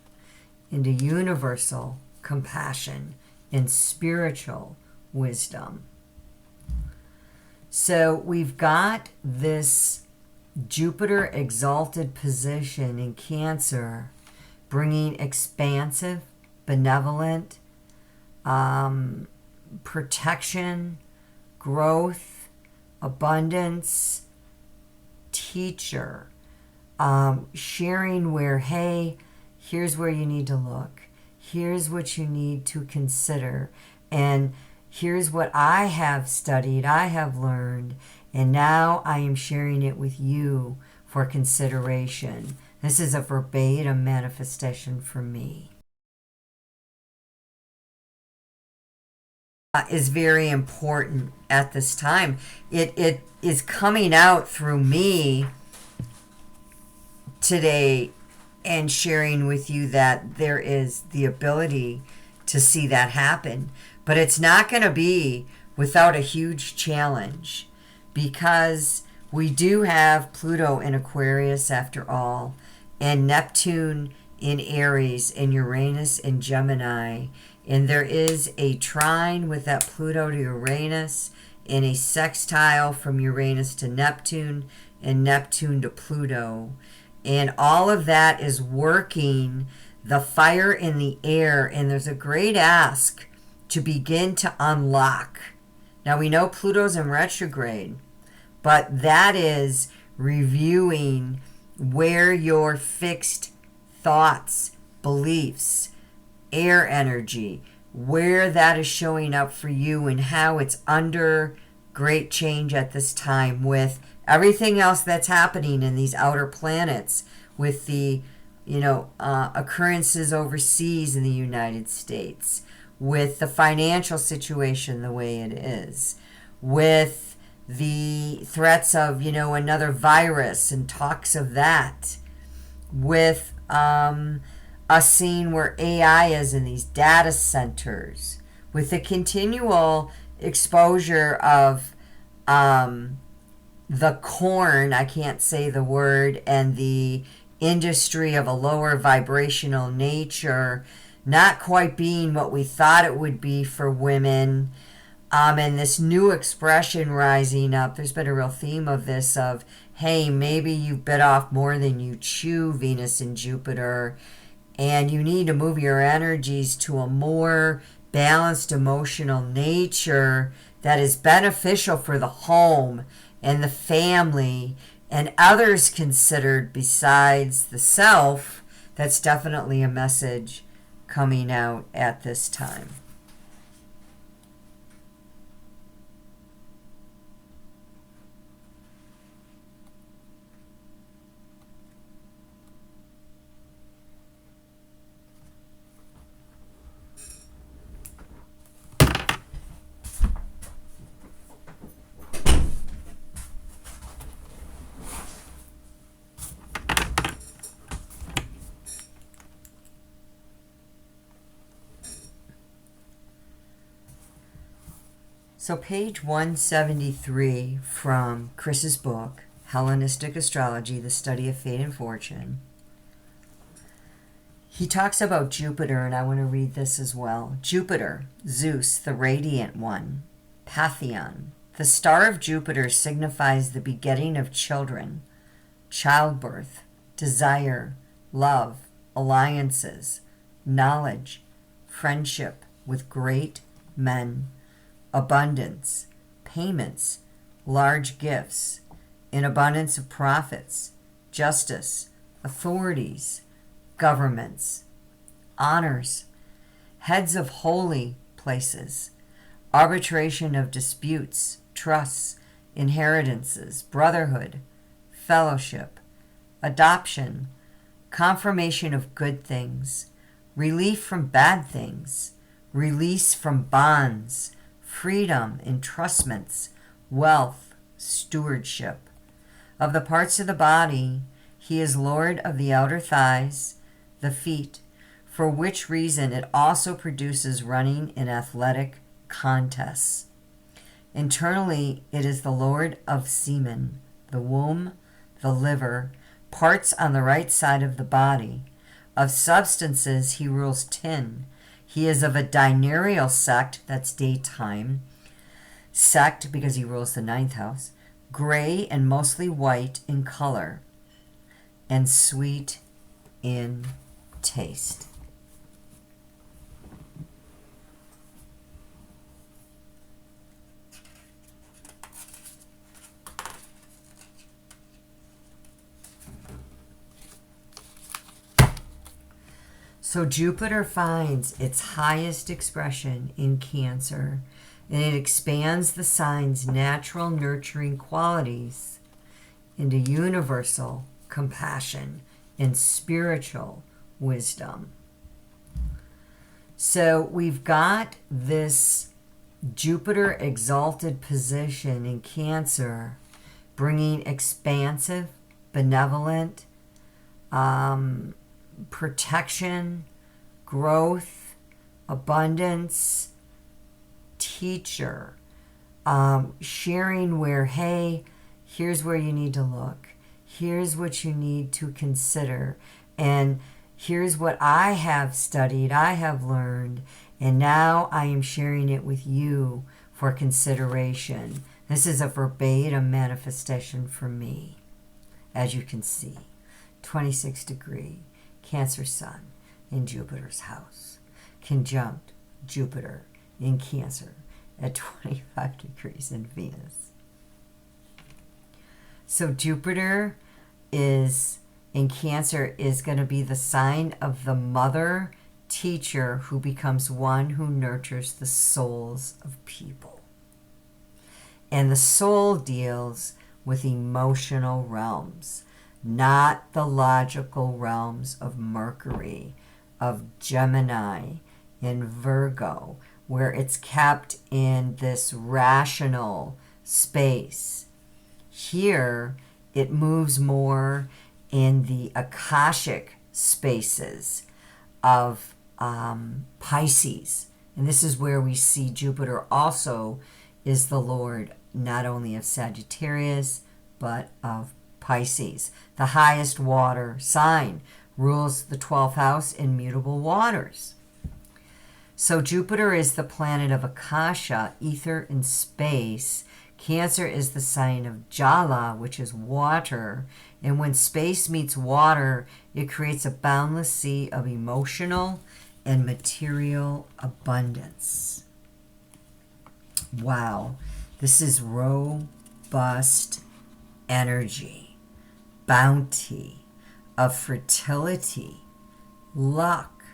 into universal compassion and spiritual wisdom. So we've got this Jupiter exalted position in Cancer, bringing expansive, benevolent, protection, growth, abundance, teacher, sharing where, hey, here's where you need to look, here's what you need to consider, and here's what I have studied, I have learned, and now I am sharing it with you for consideration. This is a verbatim manifestation for me. Is very important at this time. It is coming out through me today and sharing with you that there is the ability to see that happen. But it's not going to be without a huge challenge, because we do have Pluto in Aquarius after all, and Neptune in Aries, and Uranus in Gemini. And there is a trine with that Pluto to Uranus, and a sextile from Uranus to Neptune, and Neptune to Pluto. And all of that is working the fire in the air, and there's a great ask to begin to unlock. Now we know Pluto's in retrograde, but that is reviewing where your fixed thoughts, beliefs, air energy, where that is showing up for you, and how it's under great change at this time with everything else that's happening in these outer planets, with the occurrences overseas in the United States, with the financial situation the way it is, with the threats of another virus and talks of that, with us seeing where AI is in these data centers, with the continual exposure of the corn, I can't say the word, and the industry of a lower vibrational nature not quite being what we thought it would be for women, and this new expression rising up. There's been a real theme of this of, hey, maybe you bit off more than you chew, Venus and Jupiter, and you need to move your energies to a more balanced emotional nature that is beneficial for the home and the family and others considered besides the self. That's definitely a message coming out at this time. So page 173 from Chris's book, Hellenistic astrology, the study of fate and fortune. He talks about Jupiter, and I want to read this as well. Jupiter, Zeus, the radiant one, Pantheon. The star of Jupiter signifies the begetting of children, childbirth, desire, love, alliances, knowledge, friendship with great men, abundance, payments, large gifts, an abundance of profits, justice, authorities, governments, honors, heads of holy places, arbitration of disputes, trusts, inheritances, brotherhood, fellowship, adoption, confirmation of good things, relief from bad things, release from bonds, freedom, entrustments, wealth, stewardship. Of the parts of the body, he is Lord of the outer thighs, the feet, for which reason it also produces running in athletic contests. Internally, it is the Lord of semen, the womb, the liver, parts on the right side of the body. Of substances, he rules tin. He is of a diurnal sect, that's daytime, sect because he rules the ninth house, gray and mostly white in color, and sweet in taste. So Jupiter finds its highest expression in Cancer, and it expands the sign's natural nurturing qualities into universal compassion and spiritual wisdom. So we've got this Jupiter exalted position in Cancer, bringing expansive, benevolent, protection, growth, abundance, teacher, sharing where, hey, here's where you need to look. Here's what you need to consider. And here's what I have studied, I have learned, and now I am sharing it with you for consideration. This is a verbatim manifestation for me, as you can see. 26-degree Cancer Sun in Jupiter's house, conjunct Jupiter in Cancer at 25 degrees in Venus. So Jupiter is in Cancer is going to be the sign of the mother teacher who becomes one who nurtures the souls of people. And the soul deals with emotional realms, not the logical realms of Mercury, of Gemini, and Virgo, where it's kept in this rational space. Here, it moves more in the Akashic spaces of Pisces. And this is where we see Jupiter also is the Lord not only of Sagittarius, but of Pisces. The highest water sign rules the 12th house in mutable waters. So Jupiter is the planet of Akasha, ether and space. Cancer is the sign of Jala, which is water. And when space meets water, it creates a boundless sea of emotional and material abundance. Wow, this is robust energy, bounty of fertility, luck,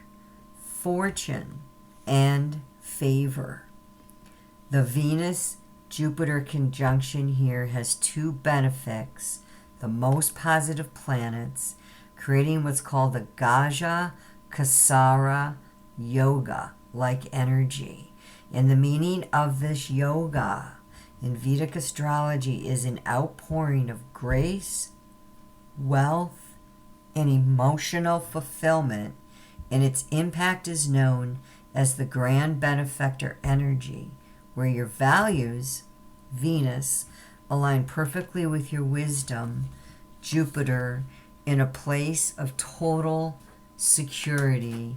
fortune, and favor. The Venus-Jupiter conjunction here has two benefics, the most positive planets, creating what's called the Gaja Kasara Yoga, like energy. And the meaning of this yoga in Vedic astrology is an outpouring of grace, wealth, and emotional fulfillment, and its impact is known as the grand benefactor energy, where your values, Venus, align perfectly with your wisdom, Jupiter, in a place of total security,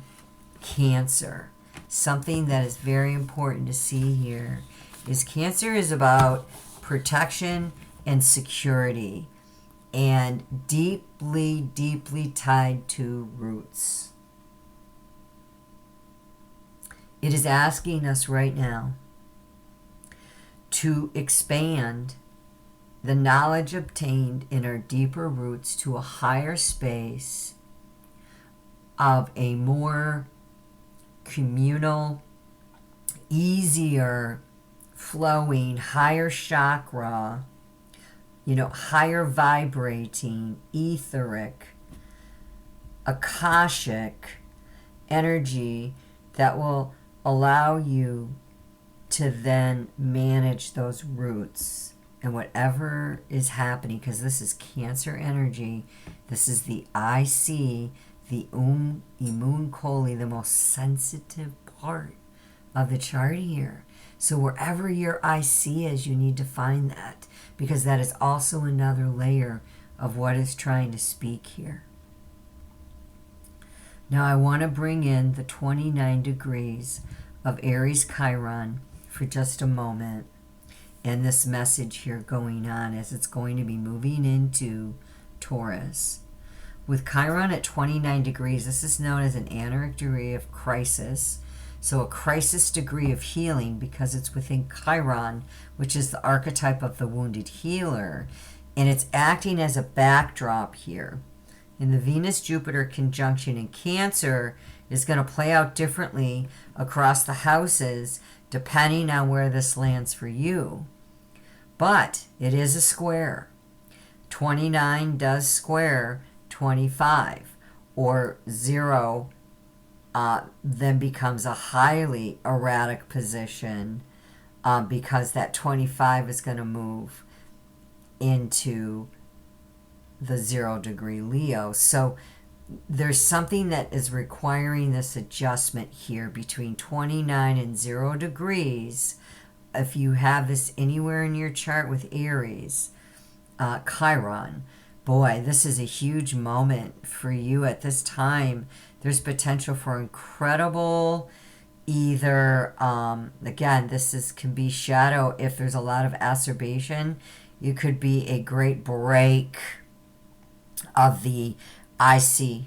Cancer. Something that is very important to see here is Cancer is about protection and security, and deeply, deeply tied to roots. It is asking us right now to expand the knowledge obtained in our deeper roots to a higher space of a more communal, easier flowing, higher chakra, higher vibrating, etheric, akashic energy that will allow you to then manage those roots and whatever is happening, because this is Cancer energy. This is the IC, the immune Koli, the most sensitive part of the chart here. So wherever your IC is, you need to find that, because that is also another layer of what is trying to speak here. Now I want to bring in the 29 degrees of Aries Chiron for just a moment, and this message here going on as it's going to be moving into Taurus. With Chiron at 29 degrees, this is known as an anaric degree of crisis. So a crisis degree of healing, because it's within Chiron, which is the archetype of the wounded healer. And it's acting as a backdrop here. And the Venus-Jupiter conjunction in Cancer is going to play out differently across the houses depending on where this lands for you. But it is a square. 29 does square 25, or 0 then becomes a highly erratic position because that 25 is going to move into the 0 degree Leo. So there's something that is requiring this adjustment here between 29 and 0 degrees. If you have this anywhere in your chart with Aries, Chiron, boy, this is a huge moment for you at this time. There's potential for incredible, either, again, can be shadow if there's a lot of acerbation. You could be a great break of the IC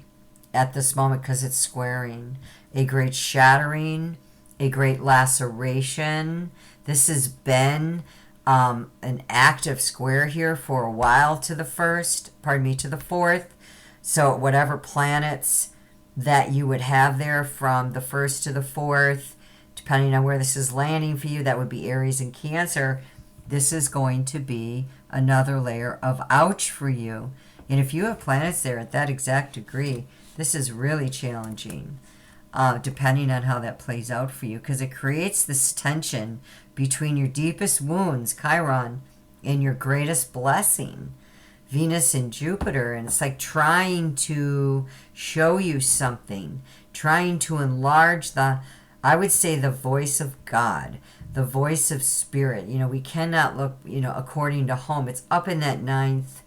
at this moment because it's squaring. A great shattering, a great laceration. This has been an active square here for a while to the to the 4th. So whatever planets that you would have there from the 1st to the 4th, depending on where this is landing for you, that would be Aries and Cancer. This is going to be another layer of ouch for you. And if you have planets there at that exact degree, this is really challenging, depending on how that plays out for you, because it creates this tension between your deepest wounds, Chiron, and your greatest blessing, Venus and Jupiter. And it's like trying to show you something, trying to enlarge I would say the voice of God, the voice of spirit. We cannot look, according to home. It's up in that 9th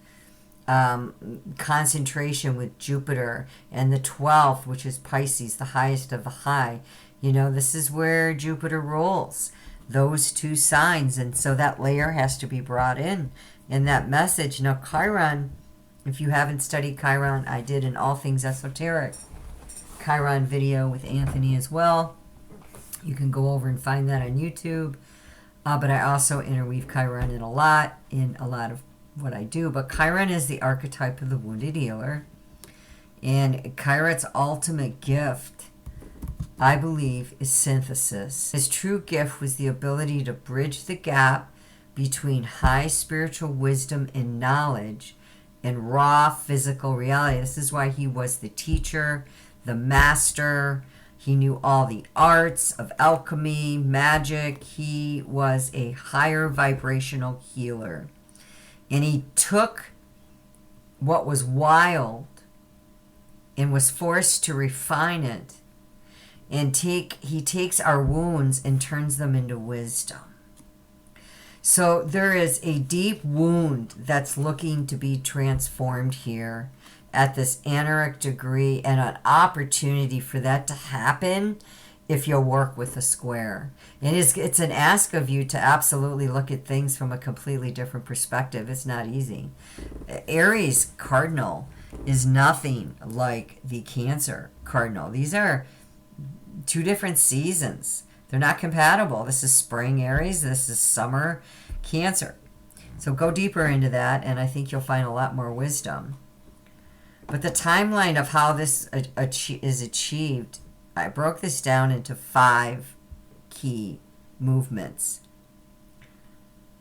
concentration with Jupiter, and the 12th, which is Pisces, the highest of the high. This is where Jupiter rules, those two signs. And so that layer has to be brought in that message. Now, Chiron, if you haven't studied Chiron, I did an All Things Esoteric Chiron video with Anthony as well. You can go over and find that on YouTube. But I also interweave Chiron in a lot of what I do. But Chiron is the archetype of the wounded healer. And Chiron's ultimate gift, I believe, is synthesis. His true gift was the ability to bridge the gap between high spiritual wisdom and knowledge and raw physical reality. This is why he was the teacher, the master. He knew all the arts of alchemy, magic. He was a higher vibrational healer. And he took what was wild and was forced to refine it. And he takes our wounds and turns them into wisdom. So there is a deep wound that's looking to be transformed here at this anaric degree, and an opportunity for that to happen if you'll work with the square. And it's an ask of you to absolutely look at things from a completely different perspective. It's not easy. Aries cardinal is nothing like the Cancer cardinal. These are two different seasons. They're not compatible. This is spring Aries. This is summer Cancer. So go deeper into that, and I think you'll find a lot more wisdom. But the timeline of how this is achieved, I broke this down into 5 key movements.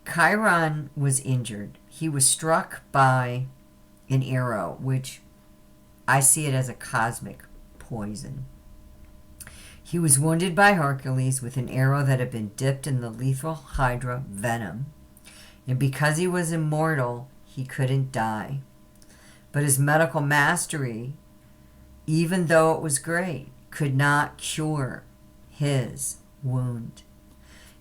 Chiron was injured. He was struck by an arrow, which I see it as a cosmic poison. He was wounded by Hercules with an arrow that had been dipped in the lethal Hydra venom. And because he was immortal, he couldn't die. But his medical mastery, even though it was great, could not cure his wound.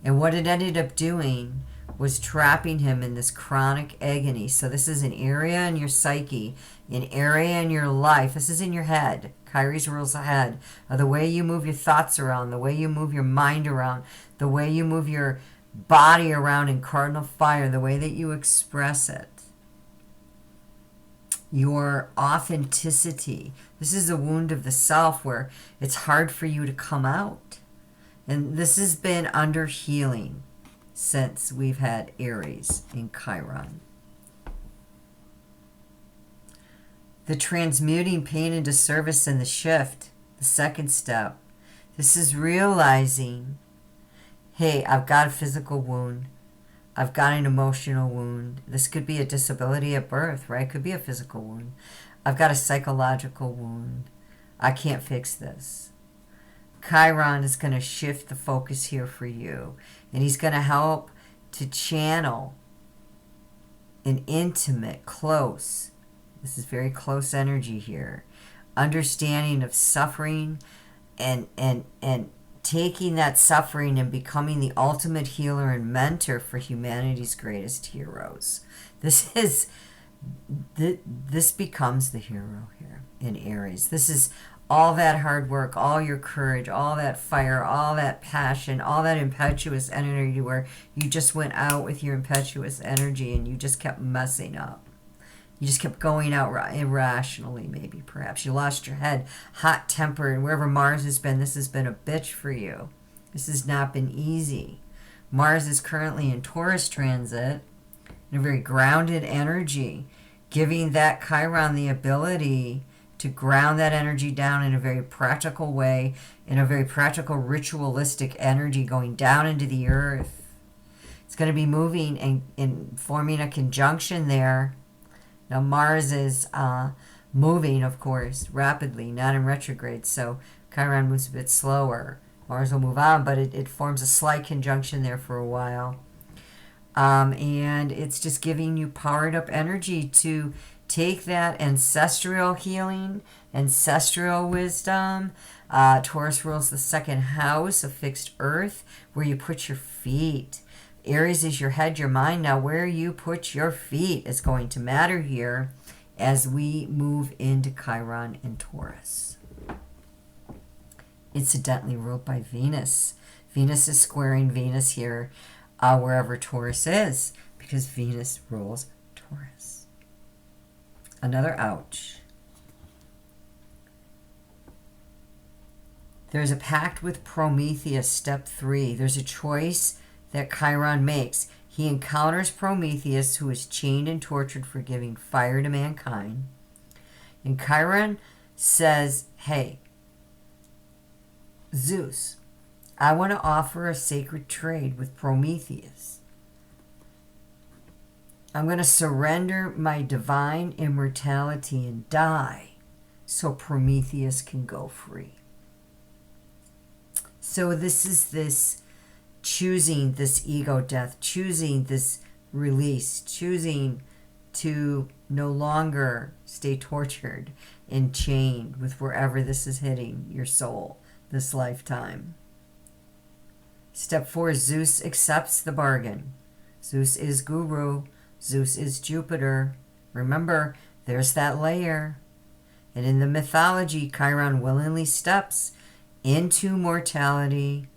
And what it ended up doing was trapping him in this chronic agony. So this is an area in your psyche, an area in your life. This is in your head. Kyrie's rules ahead of the way you move your thoughts around, the way you move your mind around, the way you move your body around in cardinal fire, the way that you express it. Your authenticity. This is a wound of the self where it's hard for you to come out. And this has been under healing since we've had Aries in Chiron. The transmuting pain into service and the shift, the second step. This is realizing, hey, I've got a physical wound. I've got an emotional wound. This could be a disability at birth, right? It could be a physical wound. I've got a psychological wound. I can't fix this. Chiron is going to shift the focus here for you. And he's going to help to channel an intimate, close, this is very close energy here, understanding of suffering and taking that suffering and becoming the ultimate healer and mentor for humanity's greatest heroes. This becomes the hero here in Aries. This is all that hard work, all your courage, all that fire, all that passion, all that impetuous energy where you just went out with your impetuous energy and you just kept messing up. You just kept going out irrationally, maybe, perhaps. You lost your head, hot-tempered. Wherever Mars has been, this has been a bitch for you. This has not been easy. Mars is currently in Taurus transit, in a very grounded energy, giving that Chiron the ability to ground that energy down in a very practical way, in a very practical, ritualistic energy going down into the earth. It's going to be moving and forming a conjunction there. Now, Mars is moving, of course, rapidly, not in retrograde, so Chiron moves a bit slower. Mars will move on, but it forms a slight conjunction there for a while. And it's just giving you powered up energy to take that ancestral healing, ancestral wisdom. Taurus rules the second house of fixed earth, where you put your feet. Aries is your head, your mind. Now, where you put your feet is going to matter here as we move into Chiron and Taurus. Incidentally ruled by Venus. Venus is squaring Venus here wherever Taurus is, because Venus rules Taurus. Another ouch. There's a pact with Prometheus, step 3. There's a choice that Chiron makes. He encounters Prometheus, who is chained and tortured for giving fire to mankind. And Chiron says, hey, Zeus, I want to offer a sacred trade with Prometheus. I'm going to surrender my divine immortality and die so Prometheus can go free. So this is this choosing this ego death, choosing this release, choosing to no longer stay tortured and chained with wherever this is hitting your soul this lifetime. Step 4, Zeus accepts the bargain. Zeus is guru. Zeus is Jupiter. Remember, there's that layer. And in the mythology, Chiron willingly steps into mortality,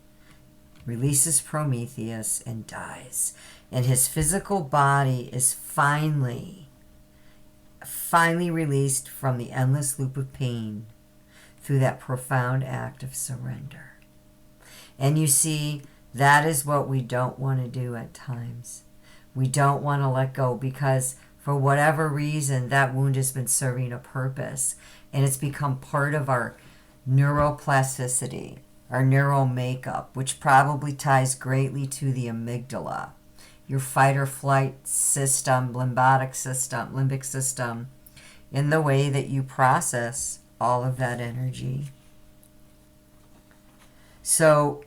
releases Prometheus, and dies. And his physical body is finally released from the endless loop of pain through that profound act of surrender. And you see, that is what we don't want to do at times. We don't want to let go because for whatever reason, that wound has been serving a purpose. And it's become part of our neuroplasticity, our neural makeup, which probably ties greatly to the amygdala, your fight or flight system, limbic system, in the way that you process all of that energy. So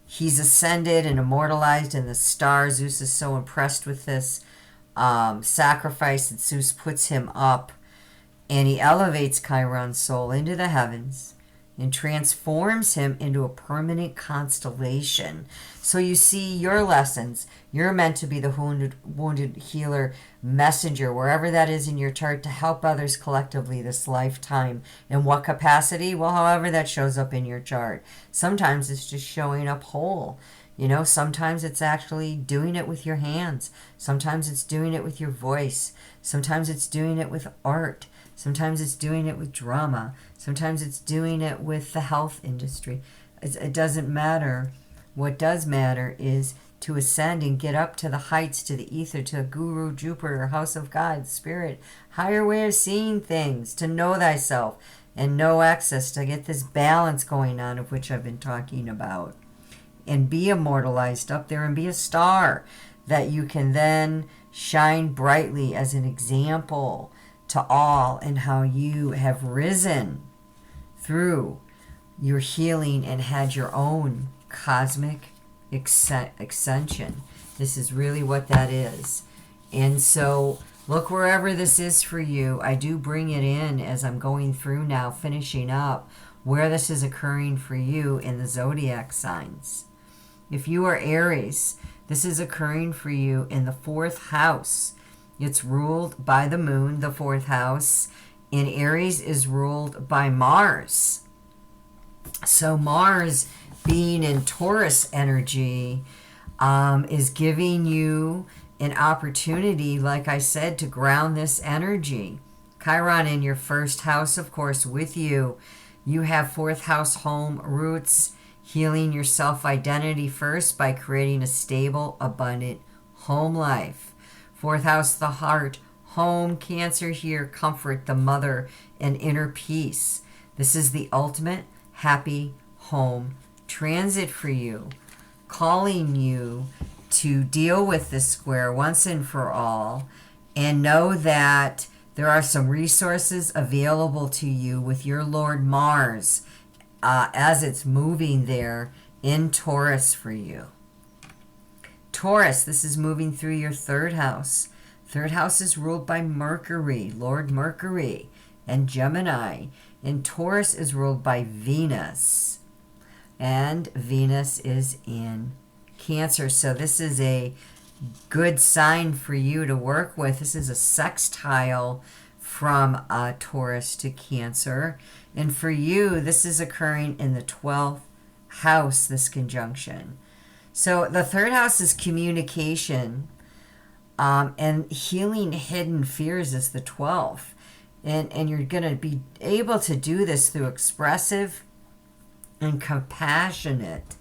he's ascended and immortalized in the stars. Zeus is so impressed with this sacrifice that Zeus puts him up, and he elevates Chiron's soul into the heavens and transforms him into a permanent constellation. So you see your lessons. You're meant to be the wounded healer messenger, wherever that is in your chart, to help others collectively this lifetime. In what capacity? Well, however that shows up in your chart. Sometimes it's just showing up whole. You know, sometimes it's actually doing it with your hands. Sometimes it's doing it with your voice. Sometimes it's doing it with art. Sometimes it's doing it with drama. Sometimes it's doing it with the health industry. It doesn't matter. What does matter is to ascend and get up to the heights, to the ether, to a guru, Jupiter, house of God, spirit, higher way of seeing things, to know thyself and know access, to get this balance going on of which I've been talking about. And be immortalized up there and be a star that you can then shine brightly as an example to all, and how you have risen through your healing and had your own cosmic ascension. This is really what that is. And so look wherever this is for you. I do bring it in as I'm going through now, finishing up where this is occurring for you in the zodiac signs. If you are Aries, this is occurring for you in the 4th house. It's ruled by the moon, the 4th house, and Aries is ruled by Mars. So Mars, being in Taurus energy, is giving you an opportunity, like I said, to ground this energy. Chiron in your 1st house, of course, with you. You have 4th house home roots, healing your self-identity first by creating a stable, abundant home life. 4th house, the heart, home, Cancer here, comfort, the mother, and inner peace. This is the ultimate happy home transit for you, calling you to deal with this square once and for all, and know that there are some resources available to you with your Lord Mars as it's moving there in Taurus for you. Taurus, this is moving through your 3rd house. 3rd house is ruled by Mercury, Lord Mercury, and Gemini. And Taurus is ruled by Venus. And Venus is in Cancer. So this is a good sign for you to work with. This is a sextile from Taurus to Cancer. And for you, this is occurring in the 12th house, this conjunction. So the 3rd house is communication, and healing hidden fears is the 12th. And you're going to be able to do this through expressive and compassionate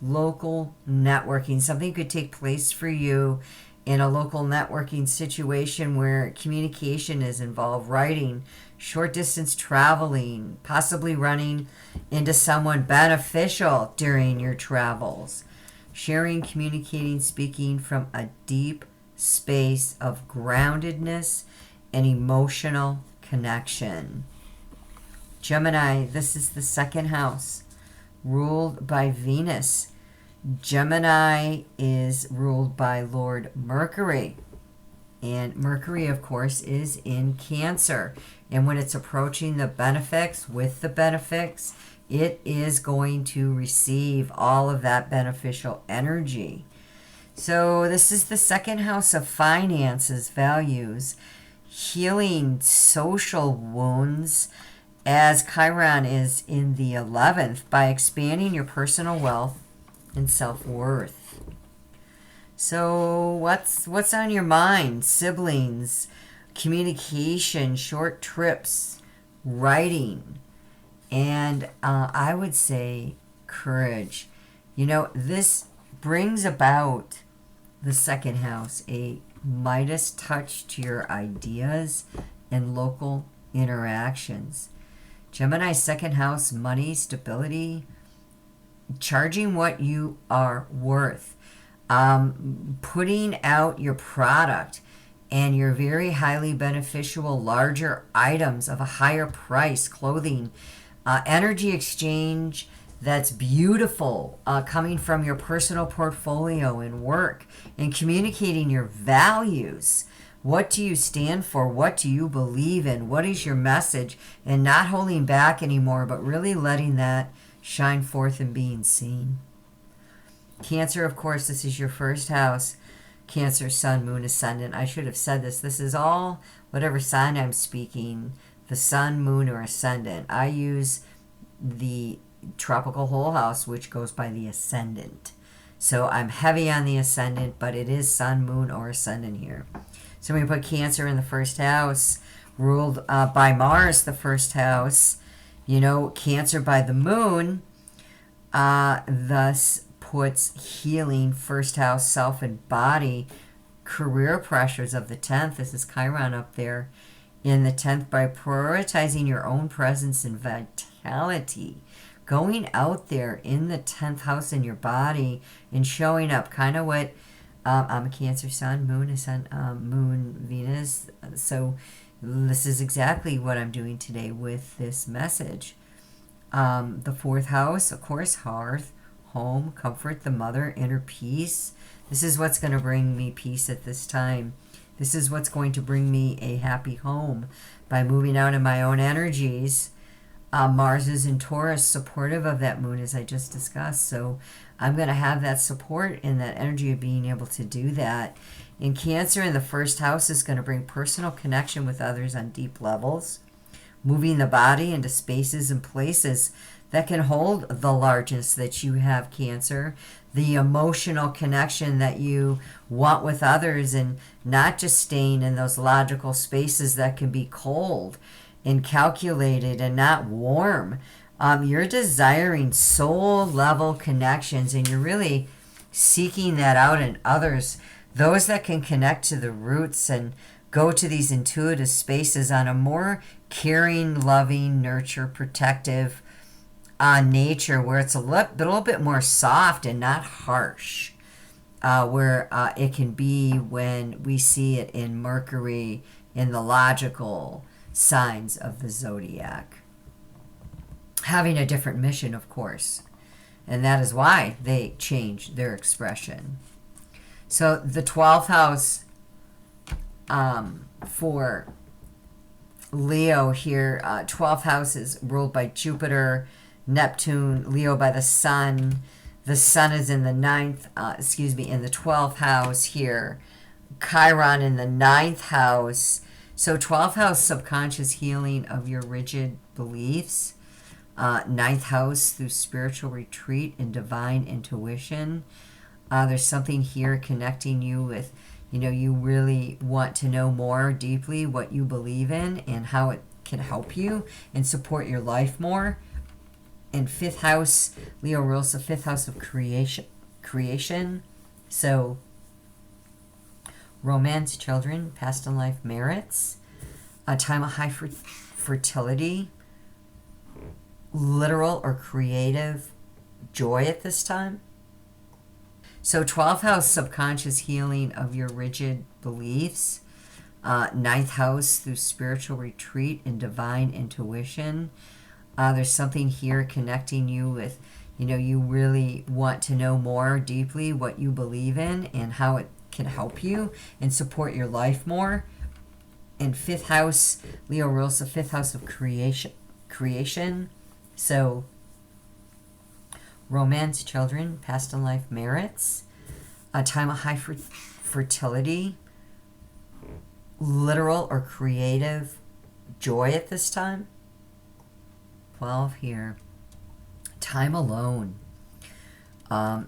local networking. Something could take place for you in a local networking situation where communication is involved, writing, short distance traveling, possibly running into someone beneficial during your travels. Sharing, communicating, speaking from a deep space of groundedness and emotional connection. Gemini, this is the 2nd house, ruled by Venus. Gemini is ruled by Lord Mercury. And Mercury, of course, is in Cancer. And when it's approaching the benefics, with the benefics, it is going to receive all of that beneficial energy. So this is the second house of finances, values, healing social wounds, as Chiron is in the 11th, by expanding your personal wealth and self-worth. So what's on your mind? Siblings, communication, short trips, writing, and I would say courage. You know, this brings about the second house, a Midas touch to your ideas and local interactions. Gemini, second house, money, stability, charging what you are worth, putting out your product and your very highly beneficial larger items of a higher price, clothing, energy exchange that's beautiful, coming from your personal portfolio and work, and communicating your values. What do you stand for? What do you believe in? What is your message? And not holding back anymore, but really letting that shine forth and being seen. Cancer, of course, this is your first house. Cancer, sun, moon, ascendant. I should have said this. This is all whatever sign I'm speaking, the sun, moon, or ascendant. I use the tropical whole house, which goes by the ascendant. So I'm heavy on the ascendant, but it is sun, moon, or ascendant here. So we put Cancer in the first house, ruled by Mars, the first house. You know, Cancer by the moon, thus puts healing, first house, self and body, career pressures of the 10th. This is Chiron up there in the 10th, by prioritizing your own presence and vitality. Going out there in the 10th house in your body and showing up, kind of what I'm a Cancer sun, moon, moon, Venus. So this is exactly what I'm doing today with this message. The 4th house, of course, hearth, home, comfort, the mother, inner peace. This is what's going to bring me peace at this time. This is what's going to bring me a happy home by moving out in my own energies. Mars is in Taurus, supportive of that moon, as I just discussed. So I'm going to have that support and that energy of being able to do that. In Cancer, in the first house, is going to bring personal connection with others on deep levels, moving the body into spaces and places that can hold the largest that you have, Cancer, the emotional connection that you want with others, and not just staying in those logical spaces that can be cold and calculated and not warm. You're desiring soul level connections, and you're really seeking that out in others, those that can connect to the roots and go to these intuitive spaces on a more caring, loving, nurture, protective nature, where it's a little bit more soft and not harsh, where it can be when we see it in Mercury, in the logical signs of the zodiac. Having a different mission, of course, and that is why they change their expression. So the 12th house for Leo here, 12th house is ruled by Jupiter, Neptune, Leo by the sun. The sun is in the in the 12th house here. Chiron in the 9th house. So 12th house, subconscious healing of your rigid beliefs. 9th house through spiritual retreat and divine intuition. There's something here connecting you with, you really want to know more deeply what you believe in and how it can help you and support your life more. And 5th house, Leo rules the 5th house of creation. So romance, children, past and life merits, a time of high fertility, literal or creative joy at this time. So 12th house, subconscious healing of your rigid beliefs. 9th house through spiritual retreat and divine intuition. There's something here connecting you with, you really want to know more deeply what you believe in and how it can help you and support your life more. And 5th house, Leo rules the 5th house of creation. So romance, children, past and life merits, a time of high fertility, literal or creative joy at this time. 12 here. Time alone.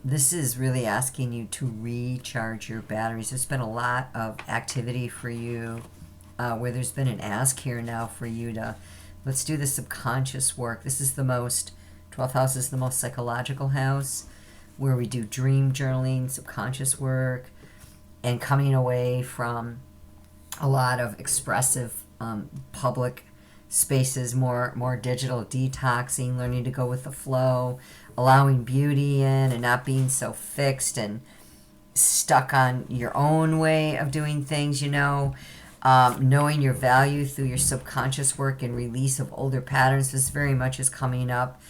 This is really asking you to recharge your batteries. There's been a lot of activity for you where there's been an ask here now for you to, let's do the subconscious work. This is the most, 12th house is the most psychological house, where we do dream journaling, subconscious work, and coming away from a lot of expressive public spaces, more digital detoxing, learning to go with the flow, allowing beauty in and not being so fixed and stuck on your own way of doing things, knowing your value through your subconscious work and release of older patterns. This very much is coming up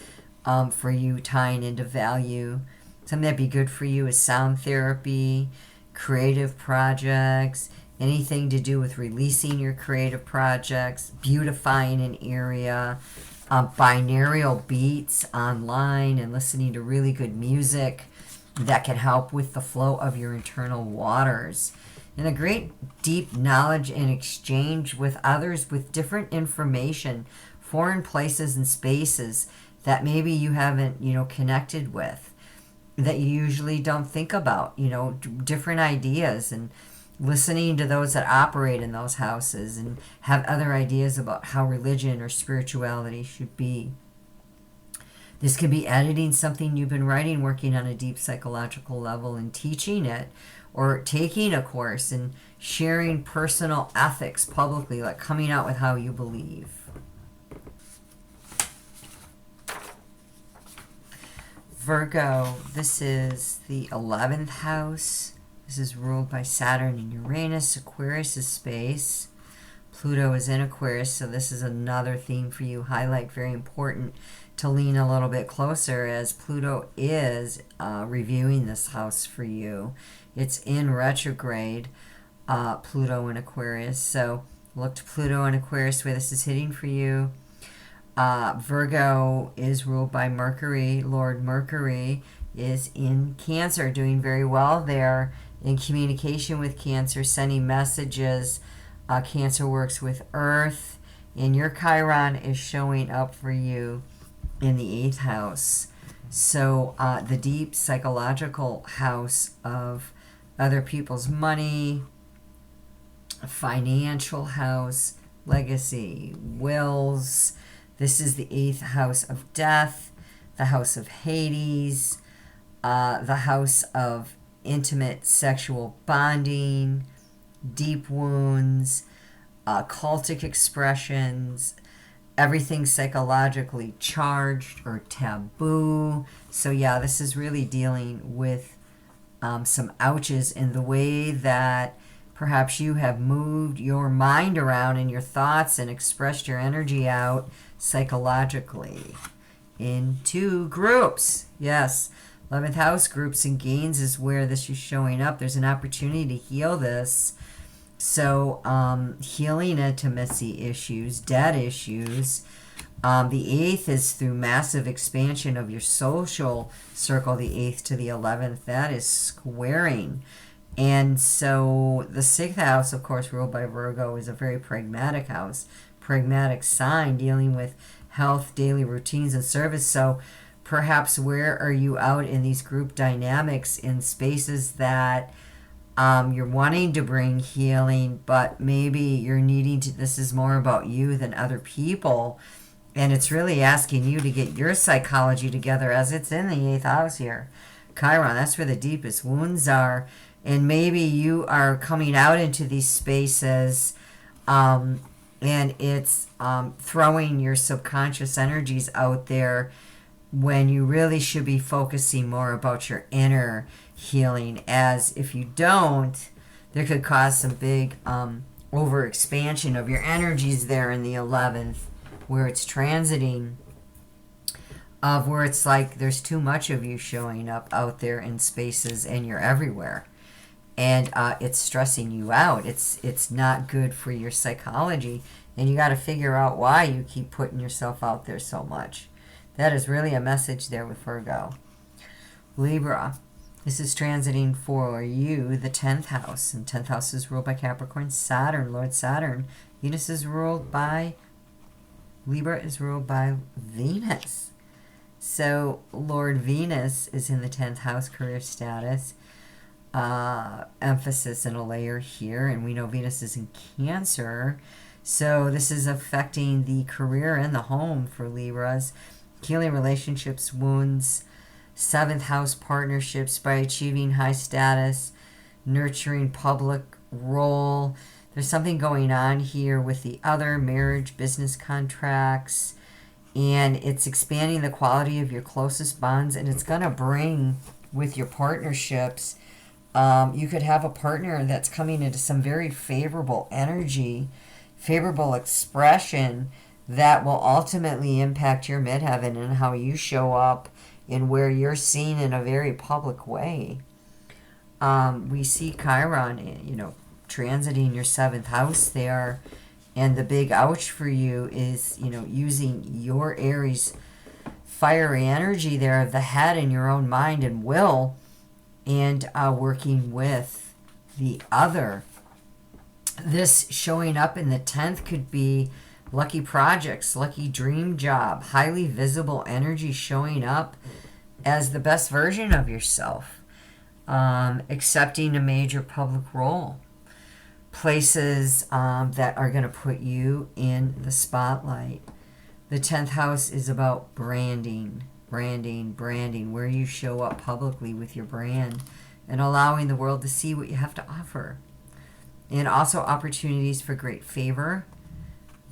for you, tying into value. Something that'd be good for you is sound therapy, creative projects, anything to do with releasing your creative projects, beautifying an area, binaural beats online, and listening to really good music that can help with the flow of your internal waters. And a great deep knowledge and exchange with others with different information, foreign places and spaces that maybe you haven't, connected with, that you usually don't think about, different ideas, and listening to those that operate in those houses and have other ideas about how religion or spirituality should be. This could be editing something you've been writing, working on a deep psychological level and teaching it, or taking a course and sharing personal ethics publicly, like coming out with how you believe. Virgo, this is the 11th house. This is ruled by Saturn and Uranus. Aquarius is space. Pluto is in Aquarius, so this is another theme for you. Highlight, very important to lean a little bit closer, as Pluto is reviewing this house for you. It's in retrograde, Pluto in Aquarius. So look to Pluto in Aquarius where this is hitting for you. Virgo is ruled by Mercury. Lord Mercury is in Cancer, doing very well there in communication with Cancer, sending messages. Cancer works with Earth, and your Chiron is showing up for you in the 8th house. So the deep psychological house of other people's money, financial house, legacy, wills. This is the 8th house of death, the house of Hades, the house of intimate sexual bonding, deep wounds, cultic expressions, everything psychologically charged or taboo. So yeah, this is really dealing with some ouches in the way that perhaps you have moved your mind around in your thoughts and expressed your energy out psychologically into groups. Yes, 11th house, groups and gains is where this is showing up. There's an opportunity to heal this. So healing intimacy issues, debt issues. The 8th is through massive expansion of your social circle, the 8th to the 11th. That is squaring. And so the 6th house, of course, ruled by Virgo, is a very pragmatic house, pragmatic sign dealing with health, daily routines, and service. So perhaps where are you out in these group dynamics in spaces that you're wanting to bring healing, but maybe you're needing to, this is more about you than other people. And it's really asking you to get your psychology together, as it's in the 8th house here. Chiron, that's where the deepest wounds are. And maybe you are coming out into these spaces and it's throwing your subconscious energies out there when you really should be focusing more about your inner healing, as if you don't, there could cause some big overexpansion of your energies there in the 11th, where it's transiting, of where it's like there's too much of you showing up out there in spaces and you're everywhere. And it's stressing you out. It's not good for your psychology, and you got to figure out why you keep putting yourself out there so much. That is really a message there with Virgo. Libra. This is transiting for you the 10th house, and 10th house is ruled by Capricorn, Saturn, Lord Saturn. Venus is ruled by, Libra is ruled by Venus. So Lord Venus is in the 10th house, career status. Emphasis in a layer here, and we know Venus is in Cancer. So this is affecting the career and the home for Libras. Healing relationships, wounds, 7th house partnerships by achieving high status, nurturing public role. There's something going on here with the other marriage, business contracts, and it's expanding the quality of your closest bonds, and it's going to bring with your partnerships. You could have a partner that's coming into some very favorable energy, favorable expression that will ultimately impact your midheaven and how you show up and where you're seen in a very public way. We see Chiron, transiting your 7th house there. And the big ouch for you is, using your Aries fiery energy there of the head in your own mind and will, and working with the other. This showing up in the 10th could be lucky projects, lucky dream job, highly visible energy showing up as the best version of yourself, accepting a major public role, places that are going to put you in the spotlight. The 10th house is about branding, where you show up publicly with your brand and allowing the world to see what you have to offer. And also opportunities for great favor.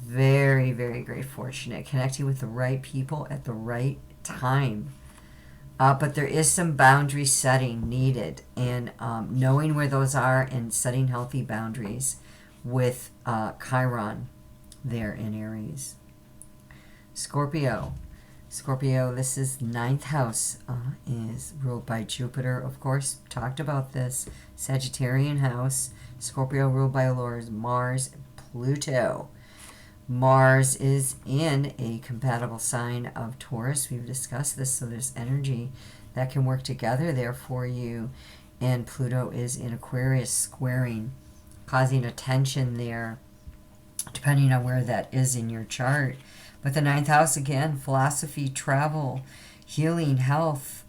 Very, very great fortunate. Connecting with the right people at the right time. But there is some boundary setting needed, and knowing where those are and setting healthy boundaries with Chiron there in Aries. Scorpio, this is 9th house, is ruled by Jupiter, of course, talked about this. Sagittarian house, Scorpio ruled by Lord Mars, Pluto. Mars is in a compatible sign of Taurus. We've discussed this, so there's energy that can work together there for you. And Pluto is in Aquarius, squaring, causing a tension there, depending on where that is in your chart. But the 9th house, again, philosophy, travel, healing, health,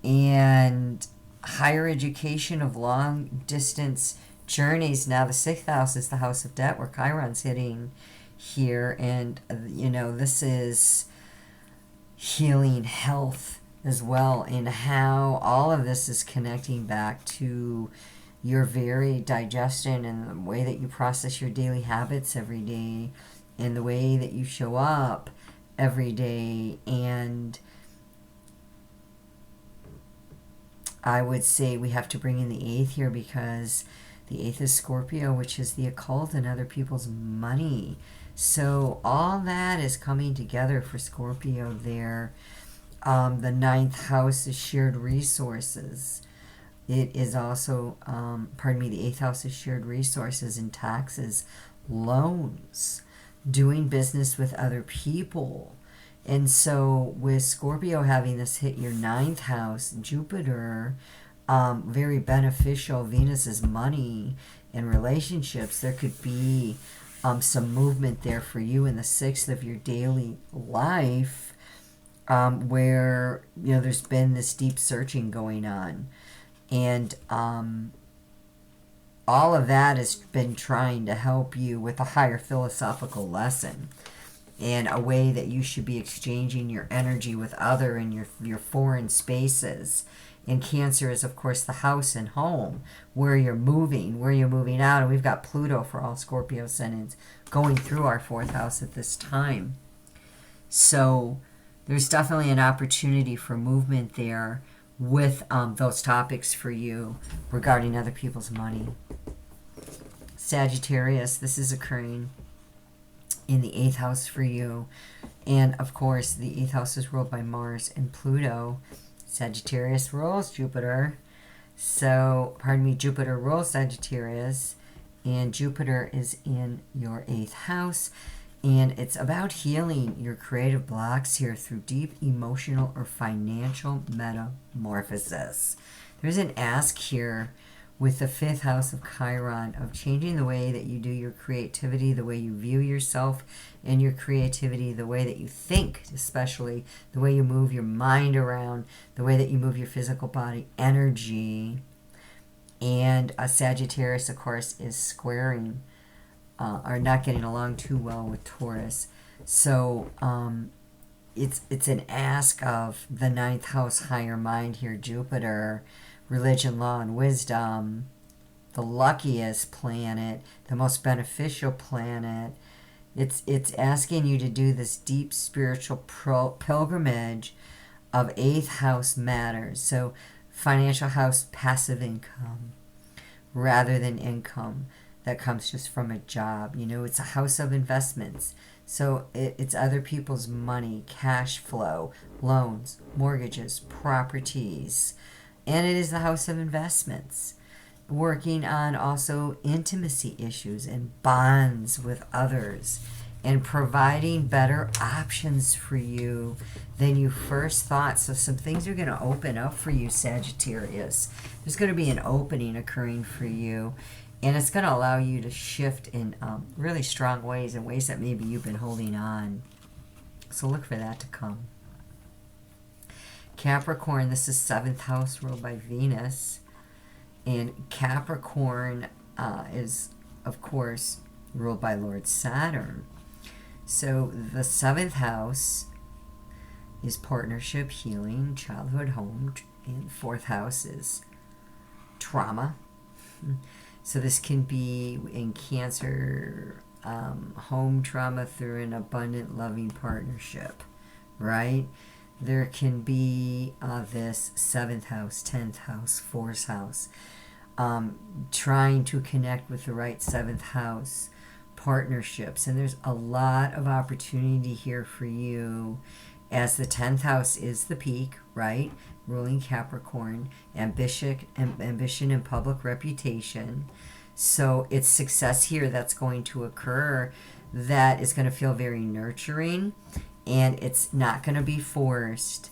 and higher education of long-distance journeys. Now the 6th house is the house of debt, where Chiron's hitting here, and this is healing, health as well, and how all of this is connecting back to your very digestion and the way that you process your daily habits every day and the way that you show up every day. And I would say we have to bring in the 8th here, because the 8th is Scorpio, which is the occult and other people's money. So all that is coming together for Scorpio there. The 9th house is shared resources. It is also, the 8th house is shared resources and taxes, loans, doing business with other people. And so with Scorpio having this hit your 9th house, Jupiter, very beneficial, Venus is money and relationships. There could be some movement there for you in the 6th of your daily life, where there's been this deep searching going on, and all of that has been trying to help you with a higher philosophical lesson and a way that you should be exchanging your energy with other in your foreign spaces. And Cancer is, of course, the house and home, where you're moving out. And we've got Pluto for all Scorpio ascendants going through our 4th house at this time. So there's definitely an opportunity for movement there with those topics for you regarding other people's money. Sagittarius, this is occurring in the 8th house for you. And, of course, the 8th house is ruled by Mars and Pluto. Sagittarius rules Jupiter. Jupiter rules Sagittarius, and Jupiter is in your 8th house. And it's about healing your creative blocks here through deep emotional or financial metamorphosis. There's an ask here with the 5th house of Chiron of changing the way that you do your creativity, the way you view yourself and your creativity, the way that you think, especially the way you move your mind around, the way that you move your physical body energy. And a Sagittarius, of course, is squaring, are not getting along too well with Taurus. So it's an ask of the 9th house higher mind here, Jupiter, religion, law, and wisdom, the luckiest planet, the most beneficial planet. It's asking you to do this deep spiritual pilgrimage of 8th house matters. So financial house, passive income, rather than income that comes just from a job. You know, it's a house of investments. So it's other people's money, cash flow, loans, mortgages, properties. And it is the house of investments, working on also intimacy issues and bonds with others and providing better options for you than you first thought. So some things are going to open up for you, Sagittarius. There's going to be an opening occurring for you, and it's going to allow you to shift in really strong ways, in ways that maybe you've been holding on. So look for that to come. Capricorn, this is 7th house ruled by Venus. And Capricorn is, of course, ruled by Lord Saturn. So the 7th house is partnership, healing, childhood, home. And 4th house is trauma. So this can be in Cancer, home trauma through an abundant, loving partnership, right? There can be this 7th house, 10th house, 4th house, trying to connect with the right 7th house partnerships. And there's a lot of opportunity here for you, as the 10th house is the peak, right? Ruling Capricorn, ambition and public reputation. So it's success here that's going to occur that is going to feel very nurturing, and it's not going to be forced.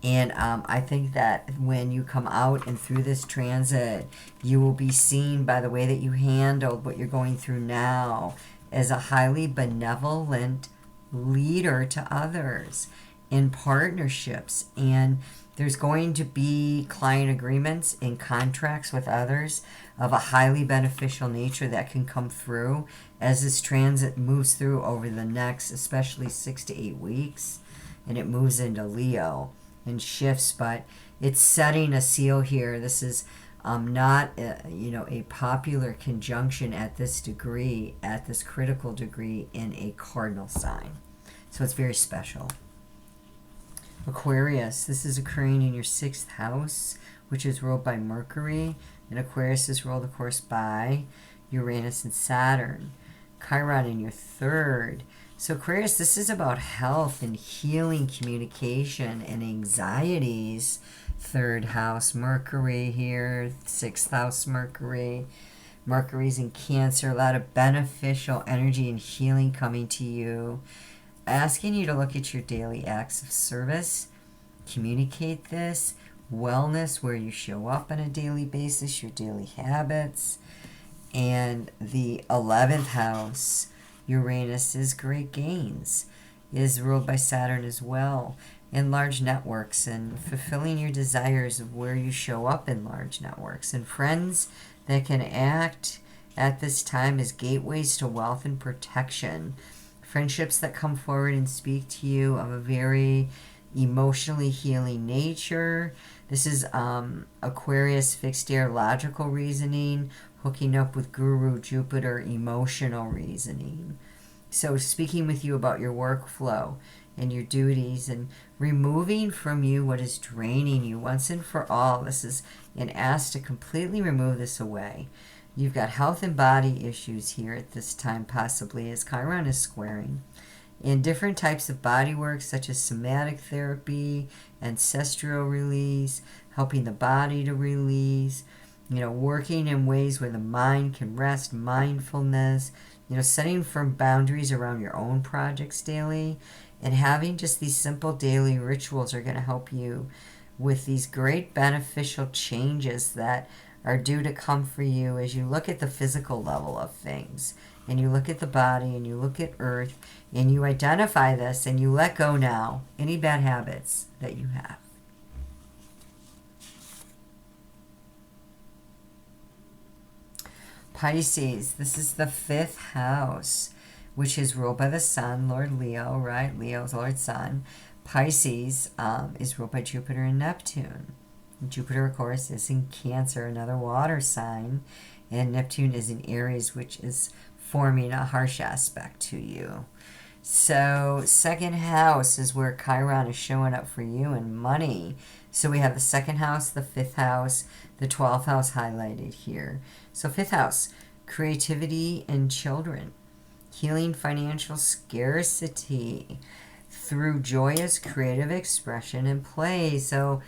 And I think that when you come out and through this transit, you will be seen by the way that you handled what you're going through now as a highly benevolent leader to others in partnerships. And there's going to be client agreements and contracts with others of a highly beneficial nature that can come through as this transit moves through over the next, especially 6 to 8 weeks. And it moves into Leo and shifts, but it's setting a seal here. This is not a popular conjunction at this degree, at this critical degree in a cardinal sign. So it's very special. Aquarius, this is occurring in your 6th house, which is ruled by Mercury, and Aquarius is ruled, of course, by Uranus and Saturn. Chiron in your 3rd. So Aquarius, this is about health and healing, communication, and anxieties. 3rd house, Mercury here, 6th house, Mercury. Mercury's in Cancer, a lot of beneficial energy and healing coming to you. Asking you to look at your daily acts of service, communicate this, wellness, where you show up on a daily basis, your daily habits. And the 11th house, Uranus, is great gains, is ruled by Saturn as well, in large networks and fulfilling your desires of where you show up in large networks. And friends that can act at this time as gateways to wealth and protection. Friendships that come forward and speak to you of a very emotionally healing nature. This is Aquarius, fixed air, logical reasoning, hooking up with Guru Jupiter, emotional reasoning. So speaking with you about your workflow and your duties and removing from you what is draining you once and for all. This is an ask to completely remove this away. You've got health and body issues here at this time, possibly, as Chiron is squaring. In different types of body work, such as somatic therapy, ancestral release, helping the body to release, working in ways where the mind can rest, mindfulness, setting firm boundaries around your own projects daily, and having just these simple daily rituals are going to help you with these great beneficial changes that are due to come for you as you look at the physical level of things, and you look at the body, and you look at earth, and you identify this, and you let go now any bad habits that you have. Pisces, this is the 5th house, which is ruled by the sun, Lord Leo, right? Leo's Lord Sun. Pisces is ruled by Jupiter and Neptune. Jupiter, of course, is in Cancer, another water sign, and Neptune is in Aries, which is forming a harsh aspect to you. So, second house is where Chiron is showing up for you and money. So we have the second house, the 5th house, the 12th house highlighted here. So 5th house, creativity and children, healing financial scarcity through joyous creative expression and play. So,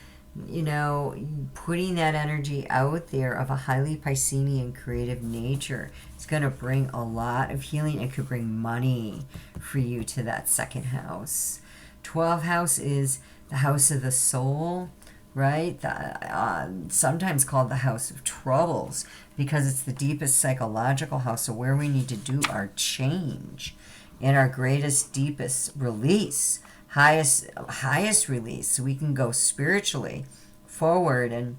you know, putting that energy out there of a highly Piscean creative nature, it's going to bring a lot of healing. It could bring money for you to that second house. 12th house is the house of the soul, right? Sometimes called the house of troubles, because it's the deepest psychological house of where we need to do our change and our greatest, deepest release, highest release, so we can go spiritually forward. And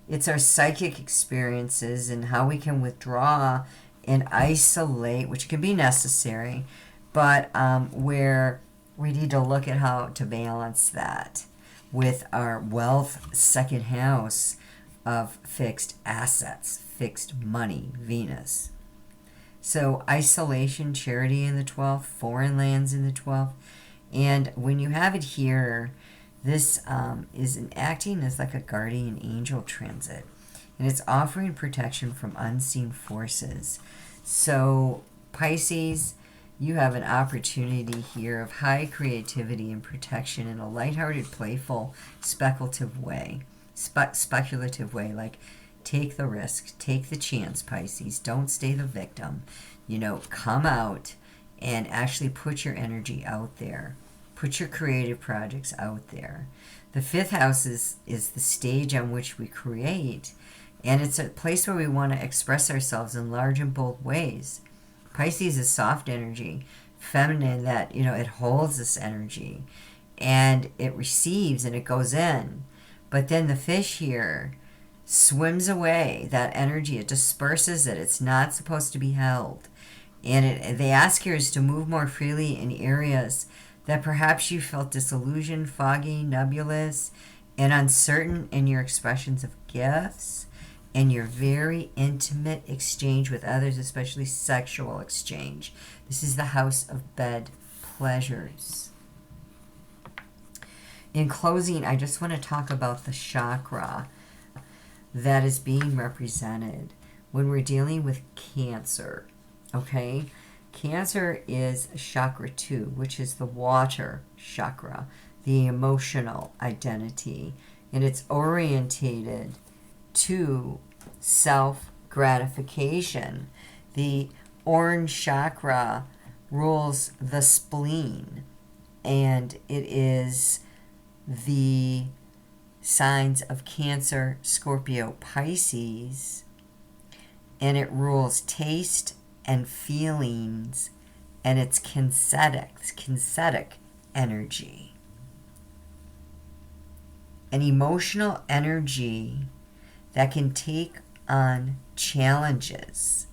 it's our psychic experiences and how we can withdraw and isolate, which can be necessary, but where we need to look at how to balance that with our wealth second house of fixed assets, fixed money, Venus. So isolation, charity in the 12th, foreign lands in the 12th. And when you have it here, this is acting as like a guardian angel transit. And it's offering protection from unseen forces. So Pisces, you have an opportunity here of high creativity and protection in a lighthearted, playful, speculative way. Like take the risk, take the chance, Pisces. Don't stay the victim. You know, come out and actually put your energy out there. Put your creative projects out there. The 5th house is the stage on which we create, and it's a place where we want to express ourselves in large and bold ways. Pisces is soft energy, feminine, that, you know, it holds this energy and it receives and it goes in. But then the fish here swims away that energy. It disperses it. It's not supposed to be held. And they ask here is to move more freely in areas that perhaps you felt disillusioned, foggy, nebulous, and uncertain in your expressions of gifts and your very intimate exchange with others, especially sexual exchange. This is the house of bed pleasures. In closing, I just want to talk about the chakra that is being represented when we're dealing with Cancer. Okay? Cancer is chakra 2, which is the water chakra, the emotional identity, and it's orientated to self-gratification. The orange chakra rules the spleen, and it is the signs of Cancer, Scorpio, Pisces, and it rules taste and feelings, and it's kinesthetic energy. An emotional energy that can take on challenges.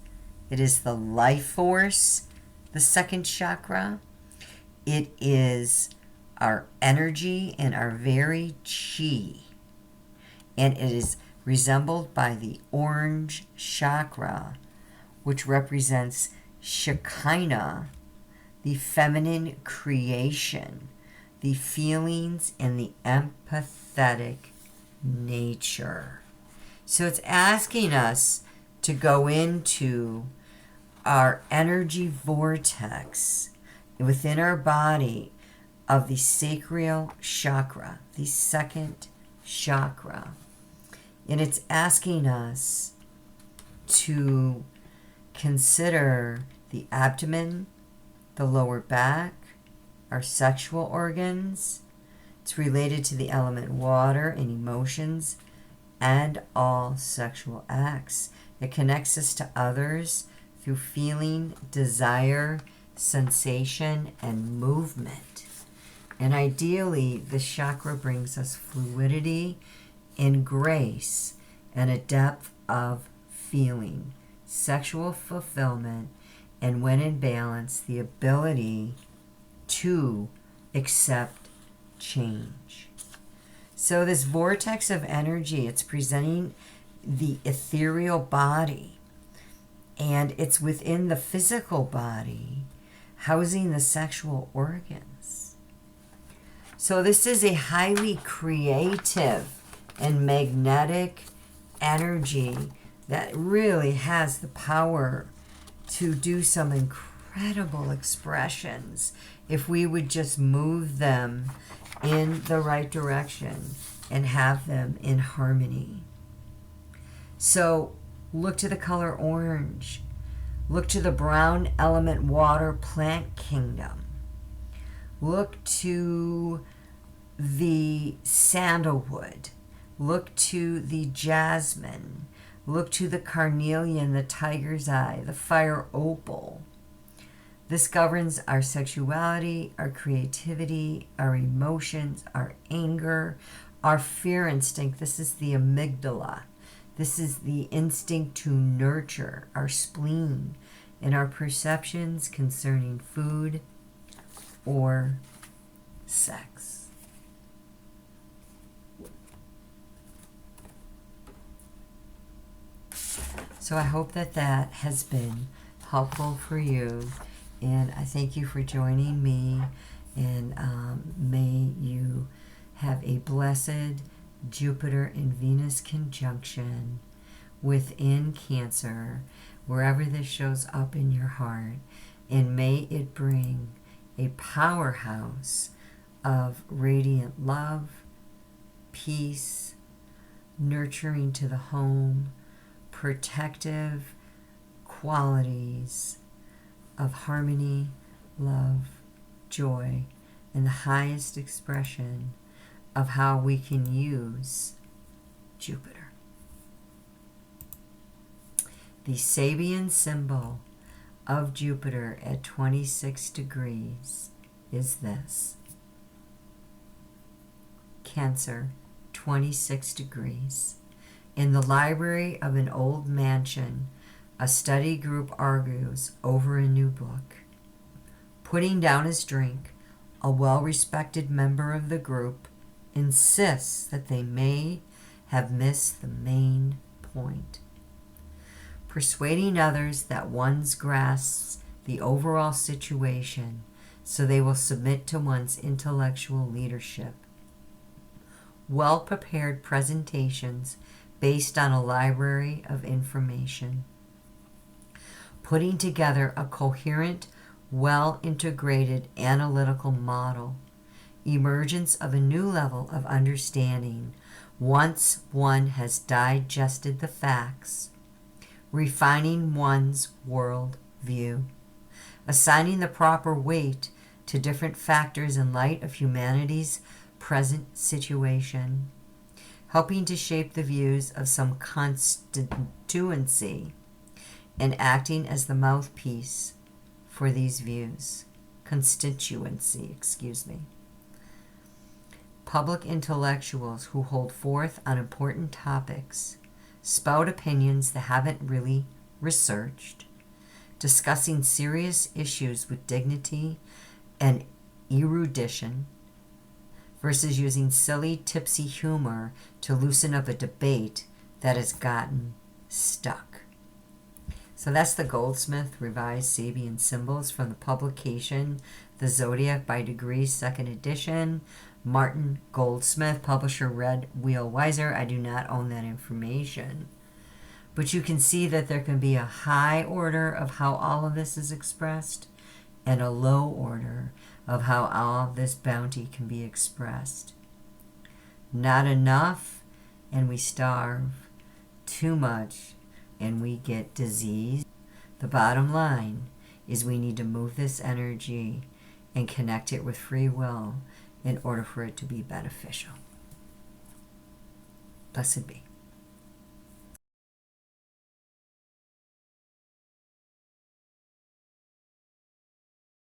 It is the life force, the second chakra. It is our energy and our very chi. And it is resembled by the orange chakra, which represents Shekinah, the feminine creation, the feelings, and the empathetic nature. So it's asking us to go into our energy vortex within our body of the sacral chakra, the second chakra. And it's asking us to consider the abdomen, the lower back, our sexual organs, It's related to the element water and emotions and all sexual acts. It connects us to others through feeling, desire, sensation, and movement. And ideally, this chakra brings us fluidity and grace and a depth of feeling, sexual fulfillment, and when in balance, the ability to accept change. So this vortex of energy, it's presenting the ethereal body, and it's within the physical body, housing the sexual organs. So this is a highly creative and magnetic energy that really has the power to do some incredible expressions if we would just move them in the right direction and have them in harmony. So look to the color orange. Look to the brown element water plant kingdom. Look to the sandalwood. Look to the jasmine. Look to the carnelian, the tiger's eye, the fire opal. This governs our sexuality, our creativity, our emotions, our anger, our fear instinct. This is the amygdala. This is the instinct to nurture, our spleen, and our perceptions concerning food or sex. So I hope that that has been helpful for you, and I thank you for joining me, and may you have a blessed Jupiter and Venus conjunction within Cancer, wherever this shows up in your heart, and may it bring a powerhouse of radiant love, peace, nurturing to the home, protective qualities of harmony, love, joy, and the highest expression of how we can use Jupiter. The Sabian symbol of Jupiter at 26 degrees is this. Cancer, 26 degrees. In the library of an old mansion, a study group argues over a new book. Putting down his drink, a well-respected member of the group insists that they may have missed the main point. Persuading others that one's grasps the overall situation, so they will submit to one's intellectual leadership. Well-prepared presentations based on a library of information. Putting together a coherent, well-integrated analytical model. Emergence of a new level of understanding once one has digested the facts. Refining one's world view. Assigning the proper weight to different factors in light of humanity's present situation. Helping to shape the views of some constituency and acting as the mouthpiece for these views. Constituency. Public intellectuals who hold forth on important topics, spout opinions they haven't really researched, discussing serious issues with dignity and erudition, versus using silly, tipsy humor to loosen up a debate that has gotten stuck. So that's the Goldsmith Revised Sabian Symbols from the publication The Zodiac by Degrees, 2nd edition. Martin Goldsmith, publisher Red Wheel Weiser. I do not own that information. But you can see that there can be a high order of how all of this is expressed and a low order of how all of this bounty can be expressed. Not enough, and we starve. Too much, and we get disease. The bottom line is we need to move this energy and connect it with free will in order for it to be beneficial. Blessed be.